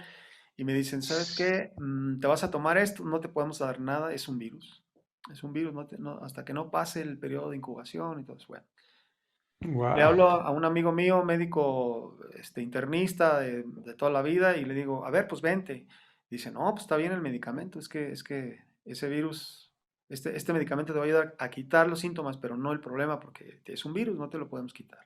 y me dicen, ¿sabes qué? Te vas a tomar esto, no te podemos dar nada, es un virus. Es un virus, hasta que no pase el periodo de incubación y todo eso. Bueno, le Wow. hablo a un amigo mío, médico, internista de toda la vida, y le digo, a ver, pues vente. Dice, no, pues está bien el medicamento, es que ese virus, este medicamento te va a ayudar a quitar los síntomas, pero no el problema, porque es un virus, no te lo podemos quitar.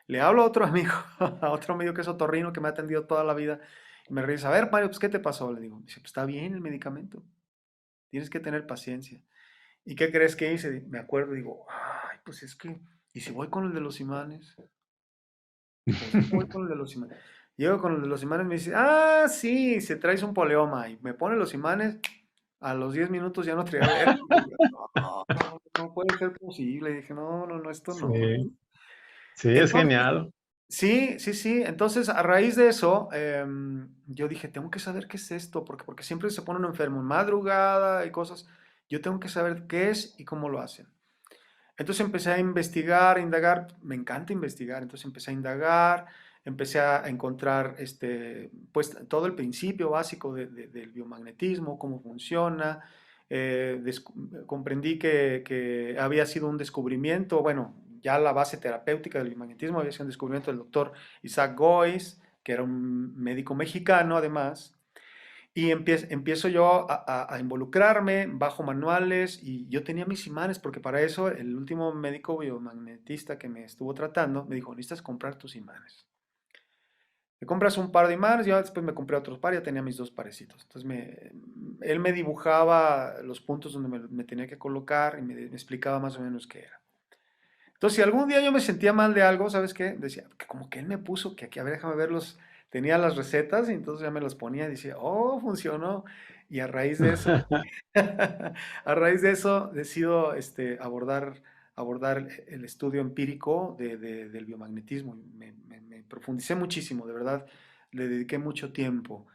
Le hablo a otro amigo, a otro amigo que es otorrino, que me ha atendido toda la vida, y me dice, a ver, Mario, pues ¿qué te pasó? Le digo, dice, pues está bien el medicamento, tienes que tener paciencia. ¿Y qué crees que hice? Me acuerdo y digo, ay, pues es que, ¿y si voy con el de los imanes? Pues voy con el de los imanes. Llego con el de los imanes y me dice, ah, sí, se traes un polioma. Y me pone los imanes, a los 10 minutos ya no traía ver. No, no puede ser posible. Y dije, no, no, no, esto no. Sí, sí, es Entonces, genial. sí, sí, sí. Entonces, a raíz de eso, yo dije, tengo que saber qué es esto, porque siempre se pone uno enfermo en madrugada y cosas. Yo tengo que saber qué es y cómo lo hacen. Entonces empecé a investigar, a indagar, me encanta investigar, entonces empecé a indagar, empecé a encontrar pues, todo el principio básico del biomagnetismo, cómo funciona, comprendí que había sido un descubrimiento, bueno, ya la base terapéutica del biomagnetismo había sido un descubrimiento del doctor Isaac Gois, que era un médico mexicano además, y empiezo yo a involucrarme, bajo manuales y yo tenía mis imanes porque para eso el último médico biomagnetista que me estuvo tratando me dijo, necesitas comprar tus imanes. Te compras un par de imanes, yo después me compré otros par, ya tenía mis dos parecitos. Entonces él me dibujaba los puntos donde me tenía que colocar y me explicaba más o menos qué era. Entonces, si algún día yo me sentía mal de algo, ¿sabes qué? Decía, que como que él me puso que aquí, a ver, déjame verlos. Tenía las recetas y entonces ya me las ponía y decía, oh, funcionó. Y a raíz de eso, a raíz de eso decido abordar el estudio empírico del biomagnetismo. Me profundicé muchísimo, de verdad, le dediqué mucho tiempo.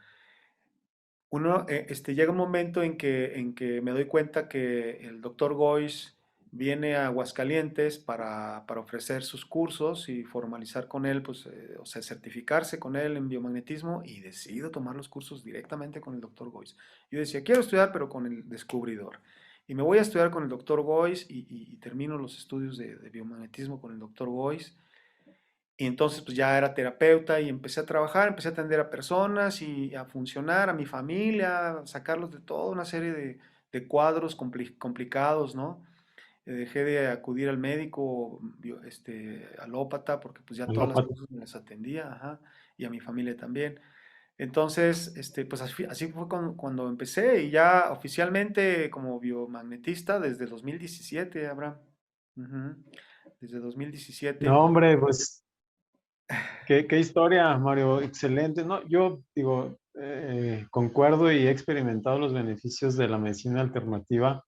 Llega un momento en que me doy cuenta que el doctor Gois viene a Aguascalientes para ofrecer sus cursos y formalizar con él, pues, o sea, certificarse con él en biomagnetismo y decido tomar los cursos directamente con el doctor Gois. Yo decía, quiero estudiar, pero con el descubridor. Y me voy a estudiar con el doctor Gois y termino los estudios de biomagnetismo con el doctor Gois. Y entonces pues ya era terapeuta y empecé a trabajar, empecé a atender a personas y a funcionar, a mi familia, a sacarlos de toda una serie de cuadros complicados, ¿no? Dejé de acudir al médico alópata porque pues ya todas las Alópata. cosas me las atendía, ajá, y a mi familia también. Entonces, pues así fue cuando empecé y ya oficialmente como biomagnetista desde 2017, Abraham. Ujú. Desde 2017. No, hombre, pues qué historia, Mario, excelente. No, yo digo, concuerdo y he experimentado los beneficios de la medicina alternativa,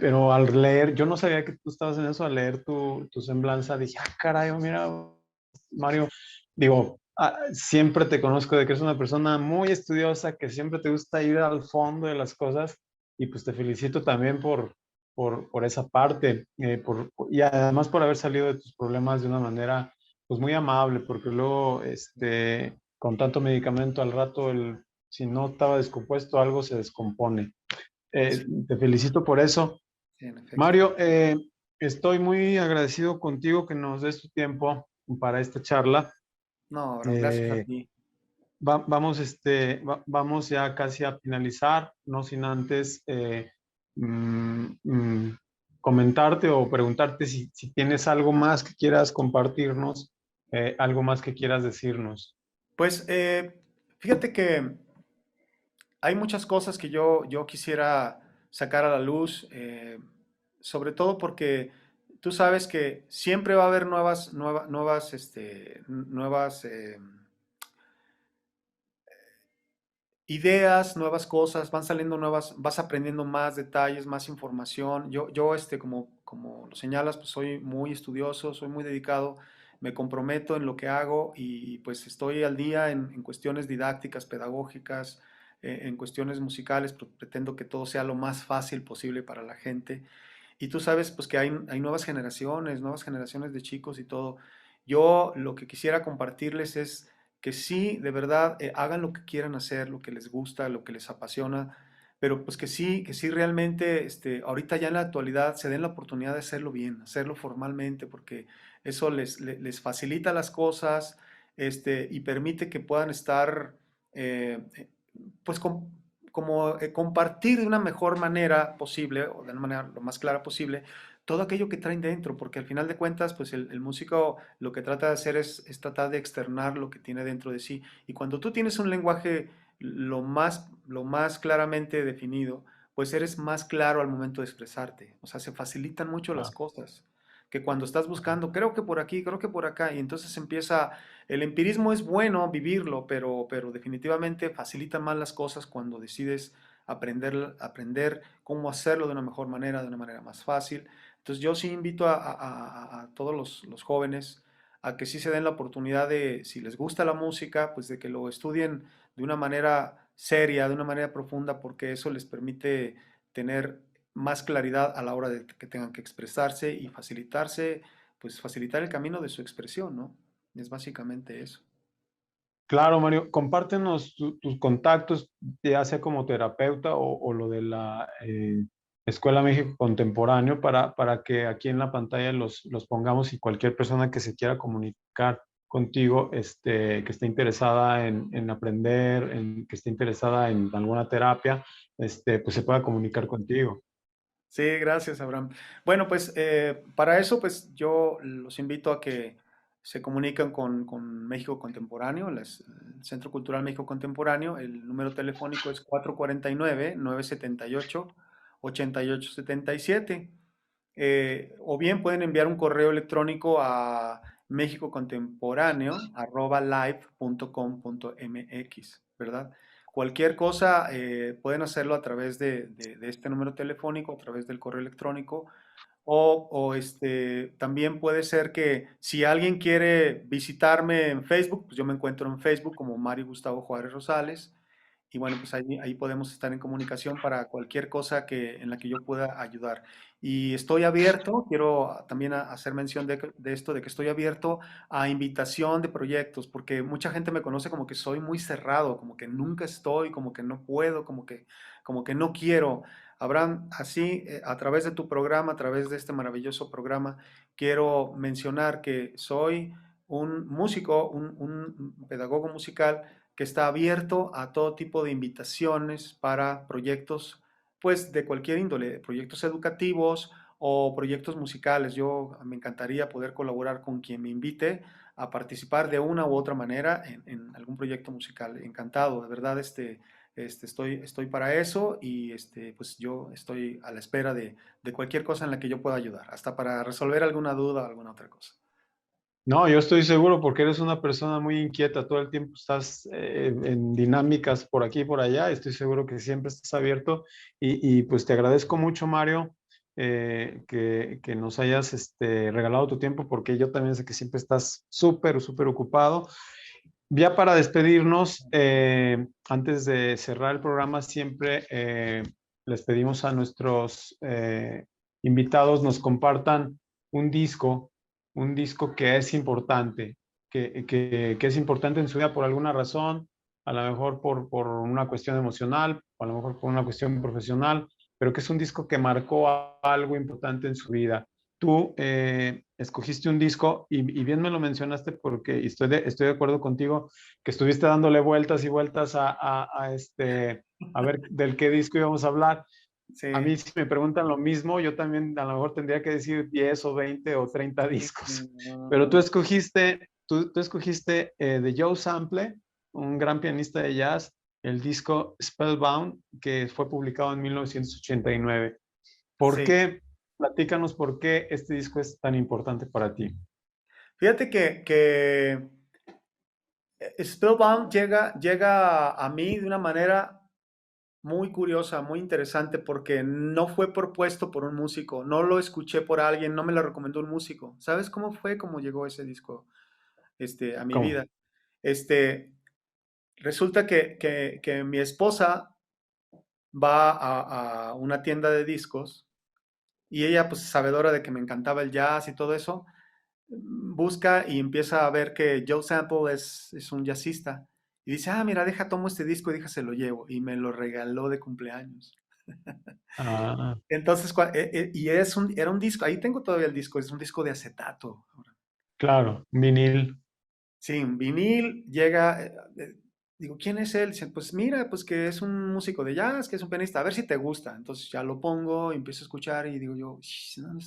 pero al leer, yo no sabía que tú estabas en eso, al leer tu semblanza, dije, ah, caray, mira, Mario, digo, siempre te conozco de que eres una persona muy estudiosa, que siempre te gusta ir al fondo de las cosas, y pues te felicito también por esa parte, y además por haber salido de tus problemas de una manera pues muy amable, porque luego con tanto medicamento al rato, si no estaba descompuesto, algo se descompone. Sí, Te felicito por eso. sí, en efecto. Mario, estoy muy agradecido contigo que nos des tu tiempo para esta charla. No, Abraham, gracias a Eh, ti. vamos ya casi a finalizar, no sin antes mm, mm, comentarte o preguntarte si tienes algo más que quieras compartirnos, algo más que quieras decirnos. Pues fíjate que hay muchas cosas que yo quisiera sacar a la luz, sobre todo porque tú sabes que siempre va a haber nuevas ideas, nuevas cosas, van saliendo nuevas, vas aprendiendo más detalles, más información. Como lo señalas, pues soy muy estudioso, soy muy dedicado, me comprometo en lo que hago y pues estoy al día en cuestiones didácticas, pedagógicas, en cuestiones musicales, pretendo que todo sea lo más fácil posible para la gente. y tú sabes pues que hay nuevas generaciones de chicos y todo. Yo lo que quisiera compartirles es que sí, de verdad, hagan lo que quieran hacer, lo que les gusta, lo que les apasiona, pero pues que sí realmente, ahorita ya en la actualidad se den la oportunidad de hacerlo bien, hacerlo formalmente, porque eso les facilita las cosas, y permite que puedan estar, pues, como compartir de una mejor manera posible, o de una manera lo más clara posible, todo aquello que traen dentro, porque al final de cuentas, pues el músico lo que trata de hacer es tratar de externar lo que tiene dentro de sí. Y cuando tú tienes un lenguaje lo más claramente definido, pues eres más claro al momento de expresarte. O sea, se facilitan mucho las Claro. cosas que cuando estás buscando, creo que por aquí, creo que por acá, y entonces empieza, el empirismo es bueno vivirlo, pero definitivamente facilita más las cosas cuando decides aprender cómo hacerlo de una mejor manera, de una manera más fácil. Entonces yo sí invito a todos los jóvenes a que sí se den la oportunidad de, si les gusta la música, pues de que lo estudien de una manera seria, de una manera profunda, porque eso les permite tener más claridad a la hora de que tengan que expresarse y facilitarse, pues facilitar el camino de su expresión, ¿no? Es básicamente eso. Claro, Mario, compártenos tus contactos, ya sea como terapeuta o lo de la Escuela México Contemporáneo, para que aquí en la pantalla los pongamos y cualquier persona que se quiera comunicar contigo, que esté interesada en aprender, que esté interesada en alguna terapia, pues se pueda comunicar contigo. Sí, gracias, Abraham. Bueno, pues para eso, pues yo los invito a que se comuniquen con México Contemporáneo, el Centro Cultural México Contemporáneo. El número telefónico es 449-978-8877. O bien pueden enviar un correo electrónico a mexicocontemporáneo@live.com.mx, ¿verdad? Cualquier cosa pueden hacerlo a través de este número telefónico, a través del correo electrónico, también puede ser que si alguien quiere visitarme en Facebook, pues yo me encuentro en Facebook como Mario Gustavo Juárez Rosales. Y bueno, pues ahí podemos estar en comunicación para cualquier cosa en la que yo pueda ayudar. Y estoy abierto, quiero también hacer mención de esto, de que estoy abierto a invitación de proyectos, porque mucha gente me conoce como que soy muy cerrado, como que nunca estoy, como que no puedo, como que no quiero. Abraham, así, a través de tu programa, a través de este maravilloso programa, quiero mencionar que soy un músico, un pedagogo musical que está abierto a todo tipo de invitaciones para proyectos, pues de cualquier índole, proyectos educativos o proyectos musicales. Yo me encantaría poder colaborar con quien me invite a participar de una u otra manera en algún proyecto musical. Encantado, de verdad, estoy para eso y pues yo estoy a la espera de cualquier cosa en la que yo pueda ayudar, hasta para resolver alguna duda o alguna otra cosa. No, yo estoy seguro porque eres una persona muy inquieta, todo el tiempo estás en dinámicas por aquí y por allá, estoy seguro que siempre estás abierto pues te agradezco mucho, Mario, que nos hayas regalado tu tiempo porque yo también sé que siempre estás súper, súper ocupado. Ya para despedirnos, antes de cerrar el programa, siempre les pedimos a nuestros invitados nos compartan un disco, un disco que es importante, que es importante en su vida por alguna razón, a lo mejor por una cuestión emocional, o a lo mejor por una cuestión profesional, pero que es un disco que marcó algo importante en su vida. Tú escogiste un disco y bien me lo mencionaste porque estoy de acuerdo contigo que estuviste dándole vueltas y vueltas a ver del qué disco íbamos a hablar. A Sí. mí si me preguntan lo mismo, yo también a lo mejor tendría que decir 10 o 20 o 30 discos. No, Pero no, tú no. escogiste, tú escogiste de Joe Sample, un gran pianista de jazz, el disco Spellbound, que fue publicado en 1989. ¿Por Sí. qué? Platícanos por qué este disco es tan importante para ti. Fíjate que Spellbound llega a mí de una manera muy curiosa, muy interesante, porque no fue propuesto por un músico, no lo escuché por alguien, no me lo recomendó un músico. ¿Sabes cómo fue? ¿Cómo llegó ese disco, a mi ¿Cómo? vida? Este, resulta que mi esposa va a una tienda de discos y ella, pues sabedora de que me encantaba el jazz y todo eso, busca y empieza a ver que Joe Sample es un jazzista. Y dice, ah, mira, deja, tomo este disco y deja, se lo llevo. Y me lo regaló de cumpleaños. Ah, Entonces, y era un disco, ahí tengo todavía el disco, es un disco de acetato. claro, vinil. Sí, un vinil, llega, digo, ¿quién es él? Dice, pues mira, pues que es un músico de jazz, que es un pianista, a ver si te gusta. Entonces ya lo pongo y empiezo a escuchar y digo yo, "Sh, no,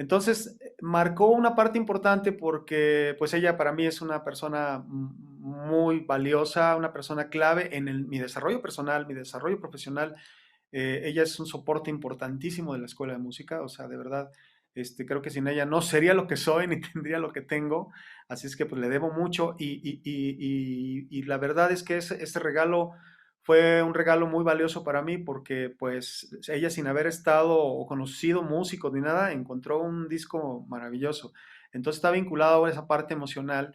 entonces, marcó una parte importante porque pues ella para mí es una persona muy valiosa, una persona clave en mi desarrollo personal, mi desarrollo profesional. Ella es un soporte importantísimo de la escuela de música, o sea, de verdad, creo que sin ella no sería lo que soy ni tendría lo que tengo, así es que pues le debo mucho y la verdad es que ese regalo fue un regalo muy valioso para mí porque pues ella sin haber estado o conocido músicos ni nada, encontró un disco maravilloso. Entonces está vinculado a esa parte emocional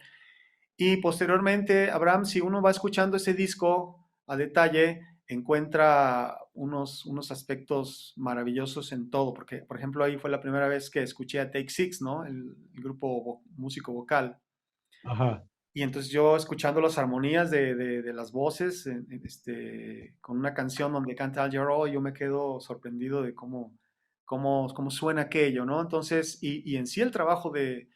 y posteriormente, Abraham, si uno va escuchando ese disco a detalle, encuentra unos aspectos maravillosos en todo, porque, por ejemplo, ahí fue la primera vez que escuché a Take Six, ¿no? El grupo músico vocal. Ajá. Y entonces yo escuchando las armonías de las voces, con una canción donde canta Al Jarreau, yo me quedo sorprendido de cómo suena aquello, ¿no? Entonces, y en sí el trabajo de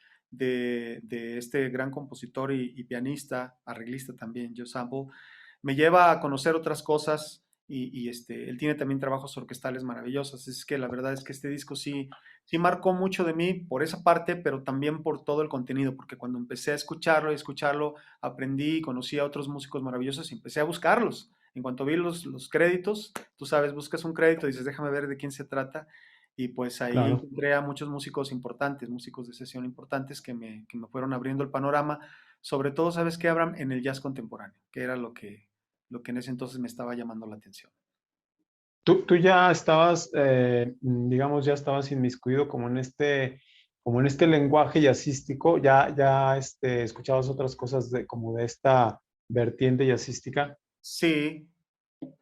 este gran compositor y pianista, arreglista también, Joe Sample, me lleva a conocer otras cosas él tiene también trabajos orquestales maravillosos. Es que la verdad es que este disco sí marcó mucho de mí por esa parte, pero también por todo el contenido, porque cuando empecé a escucharlo y escucharlo, aprendí y conocí a otros músicos maravillosos y empecé a buscarlos. En cuanto vi los créditos, tú sabes, buscas un crédito y dices, déjame ver de quién se trata. Y pues ahí Claro. encontré a muchos músicos importantes, músicos de sesión importantes que me fueron abriendo el panorama. Sobre todo, ¿sabes qué, Abraham? En el jazz contemporáneo, que era lo que en ese entonces me estaba llamando la atención. Tú ya estabas, digamos, ya estabas inmiscuido como en este lenguaje jazzístico, escuchabas otras cosas como de esta vertiente jazzística. Sí,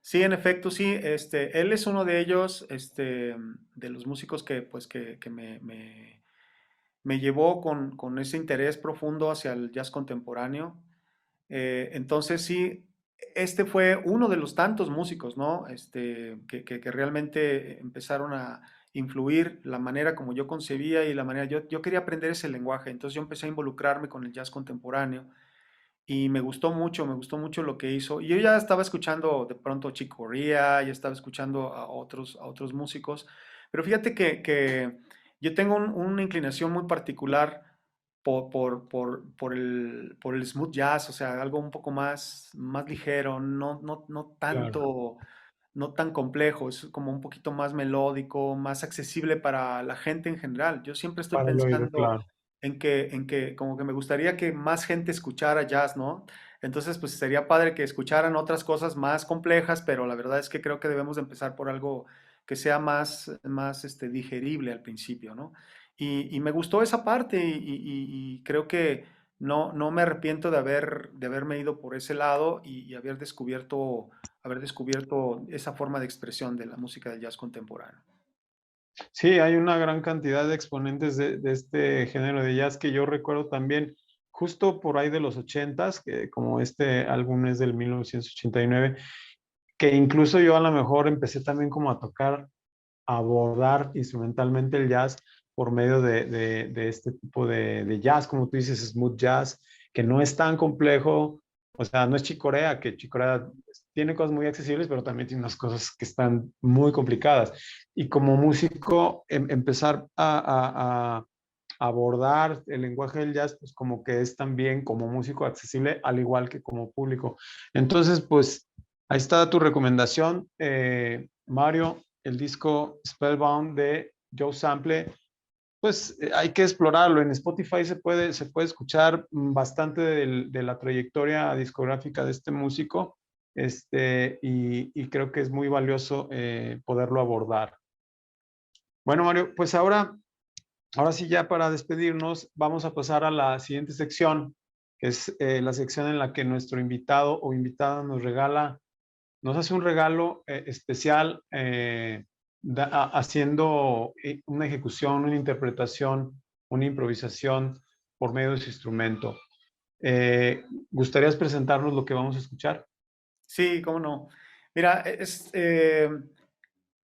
sí, en efecto, sí. Él es uno de ellos, de los músicos que, pues, que me llevó con ese interés profundo hacia el jazz contemporáneo. Entonces, sí, este fue uno de los tantos músicos, ¿no? Que realmente empezaron a influir la manera como yo concebía y la manera, yo quería aprender ese lenguaje, entonces yo empecé a involucrarme con el jazz contemporáneo y me gustó mucho lo que hizo. Y yo ya estaba escuchando de pronto Chick Corea, ya estaba escuchando a otros músicos, pero fíjate que yo tengo una inclinación muy particular por el smooth jazz, o sea, algo un poco más ligero, no Claro, tanto, no tan complejo, es como un poquito más melódico, más accesible para la gente en general. Yo siempre estoy para el oído, pensando claro. en que como que me gustaría que más gente escuchara jazz, ¿no? Entonces, pues sería padre que escucharan otras cosas más complejas, pero la verdad es que creo que debemos de empezar por algo que sea más digerible al principio, ¿no? Y me gustó esa parte y creo que no me arrepiento de haberme ido por ese lado y haber descubierto esa forma de expresión de la música del jazz contemporáneo. Sí, hay una gran cantidad de exponentes de este género de jazz que yo recuerdo también justo por ahí de los ochentas, que como este álbum es del 1989, que incluso yo a lo mejor empecé también como a tocar, a abordar instrumentalmente el jazz por medio de este tipo de jazz, como tú dices, smooth jazz, que no es tan complejo, o sea, no es Chick Corea, que Chick Corea tiene cosas muy accesibles, pero también tiene unas cosas que están muy complicadas. Y como músico, empezar a abordar el lenguaje del jazz, pues como que es también como músico accesible, al igual que como público. Entonces, pues ahí está tu recomendación, Mario, el disco Spellbound de Joe Sample. Pues hay que explorarlo. En Spotify se puede escuchar bastante de la trayectoria discográfica de este músico, y creo que es muy valioso poderlo abordar. Bueno, Mario, pues ahora sí, ya para despedirnos, vamos a pasar a la siguiente sección, que es la sección en la que nuestro invitado o invitada nos hace un regalo especial haciendo una ejecución, una interpretación, una improvisación por medio de su instrumento. ¿Gustarías presentarnos lo que vamos a escuchar? Sí, cómo no. Mira,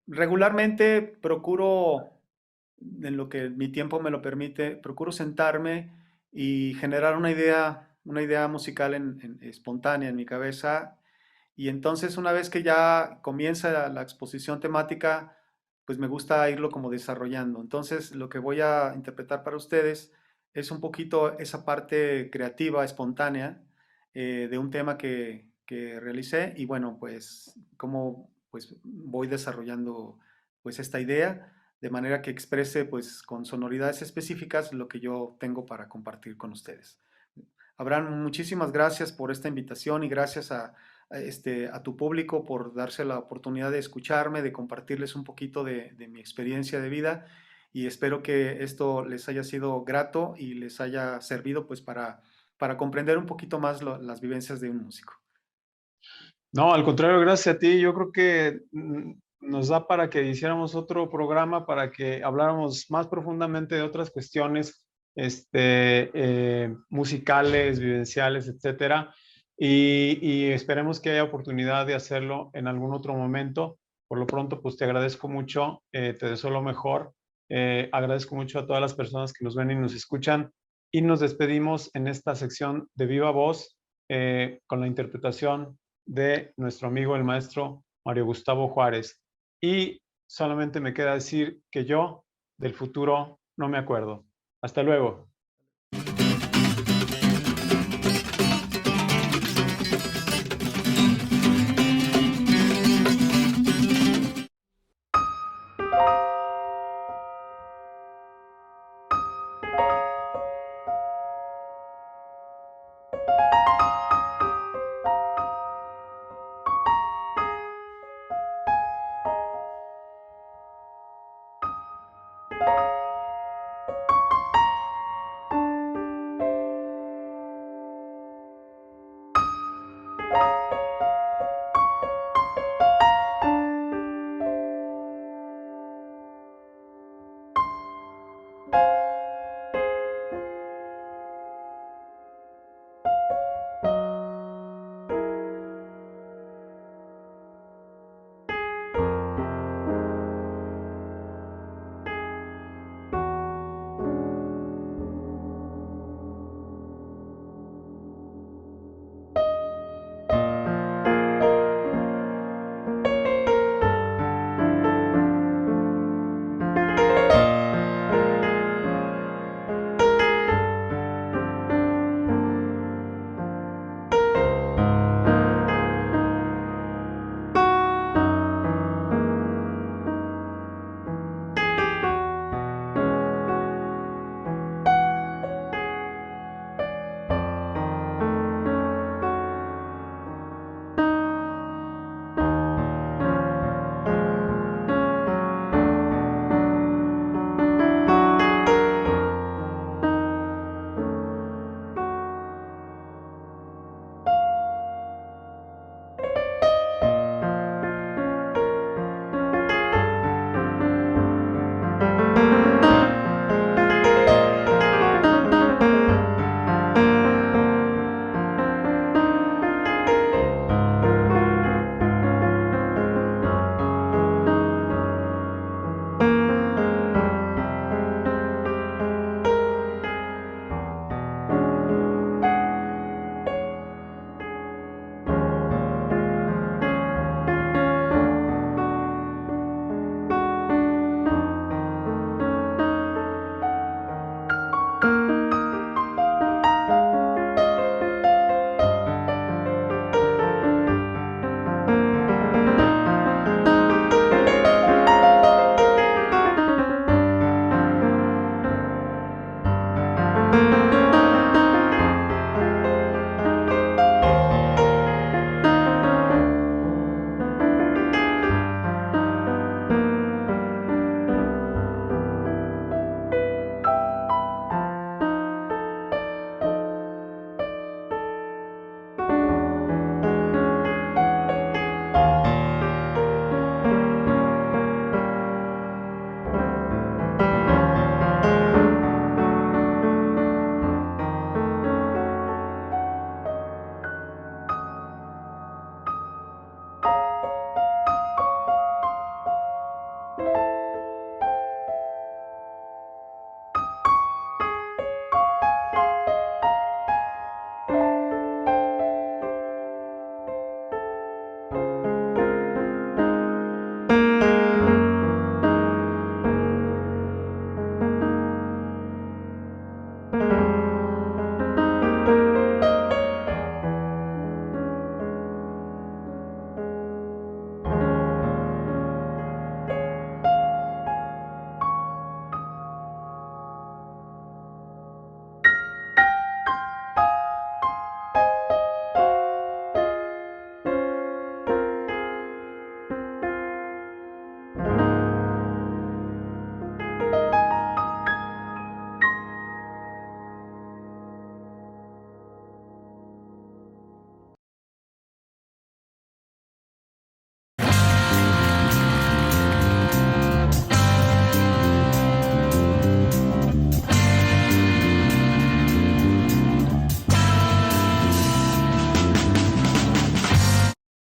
regularmente procuro, en lo que mi tiempo me lo permite, procuro sentarme y generar una idea musical espontánea en mi cabeza. Y entonces una vez que ya comienza la exposición temática, pues me gusta irlo como desarrollando. Entonces lo que voy a interpretar para ustedes es un poquito esa parte creativa, espontánea, de un tema que realicé y bueno, pues cómo pues voy desarrollando pues esta idea de manera que exprese pues con sonoridades específicas lo que yo tengo para compartir con ustedes. Abraham, muchísimas gracias por esta invitación y gracias a tu público por darse la oportunidad de escucharme, de compartirles un poquito de mi experiencia de vida y espero que esto les haya sido grato y les haya servido pues para comprender un poquito más las vivencias de un músico. No, al contrario, gracias a ti. Yo creo que nos da para que hiciéramos otro programa, para que habláramos más profundamente de otras cuestiones musicales, vivenciales, etcétera. Y esperemos que haya oportunidad de hacerlo en algún otro momento. Por lo pronto, pues te agradezco mucho, te deseo lo mejor. Agradezco mucho a todas las personas que nos ven y nos escuchan. Y nos despedimos en esta sección de Viva Voz con la interpretación de nuestro amigo el maestro Mario Gustavo Juárez. Y solamente me queda decir que yo del futuro no me acuerdo. Hasta luego.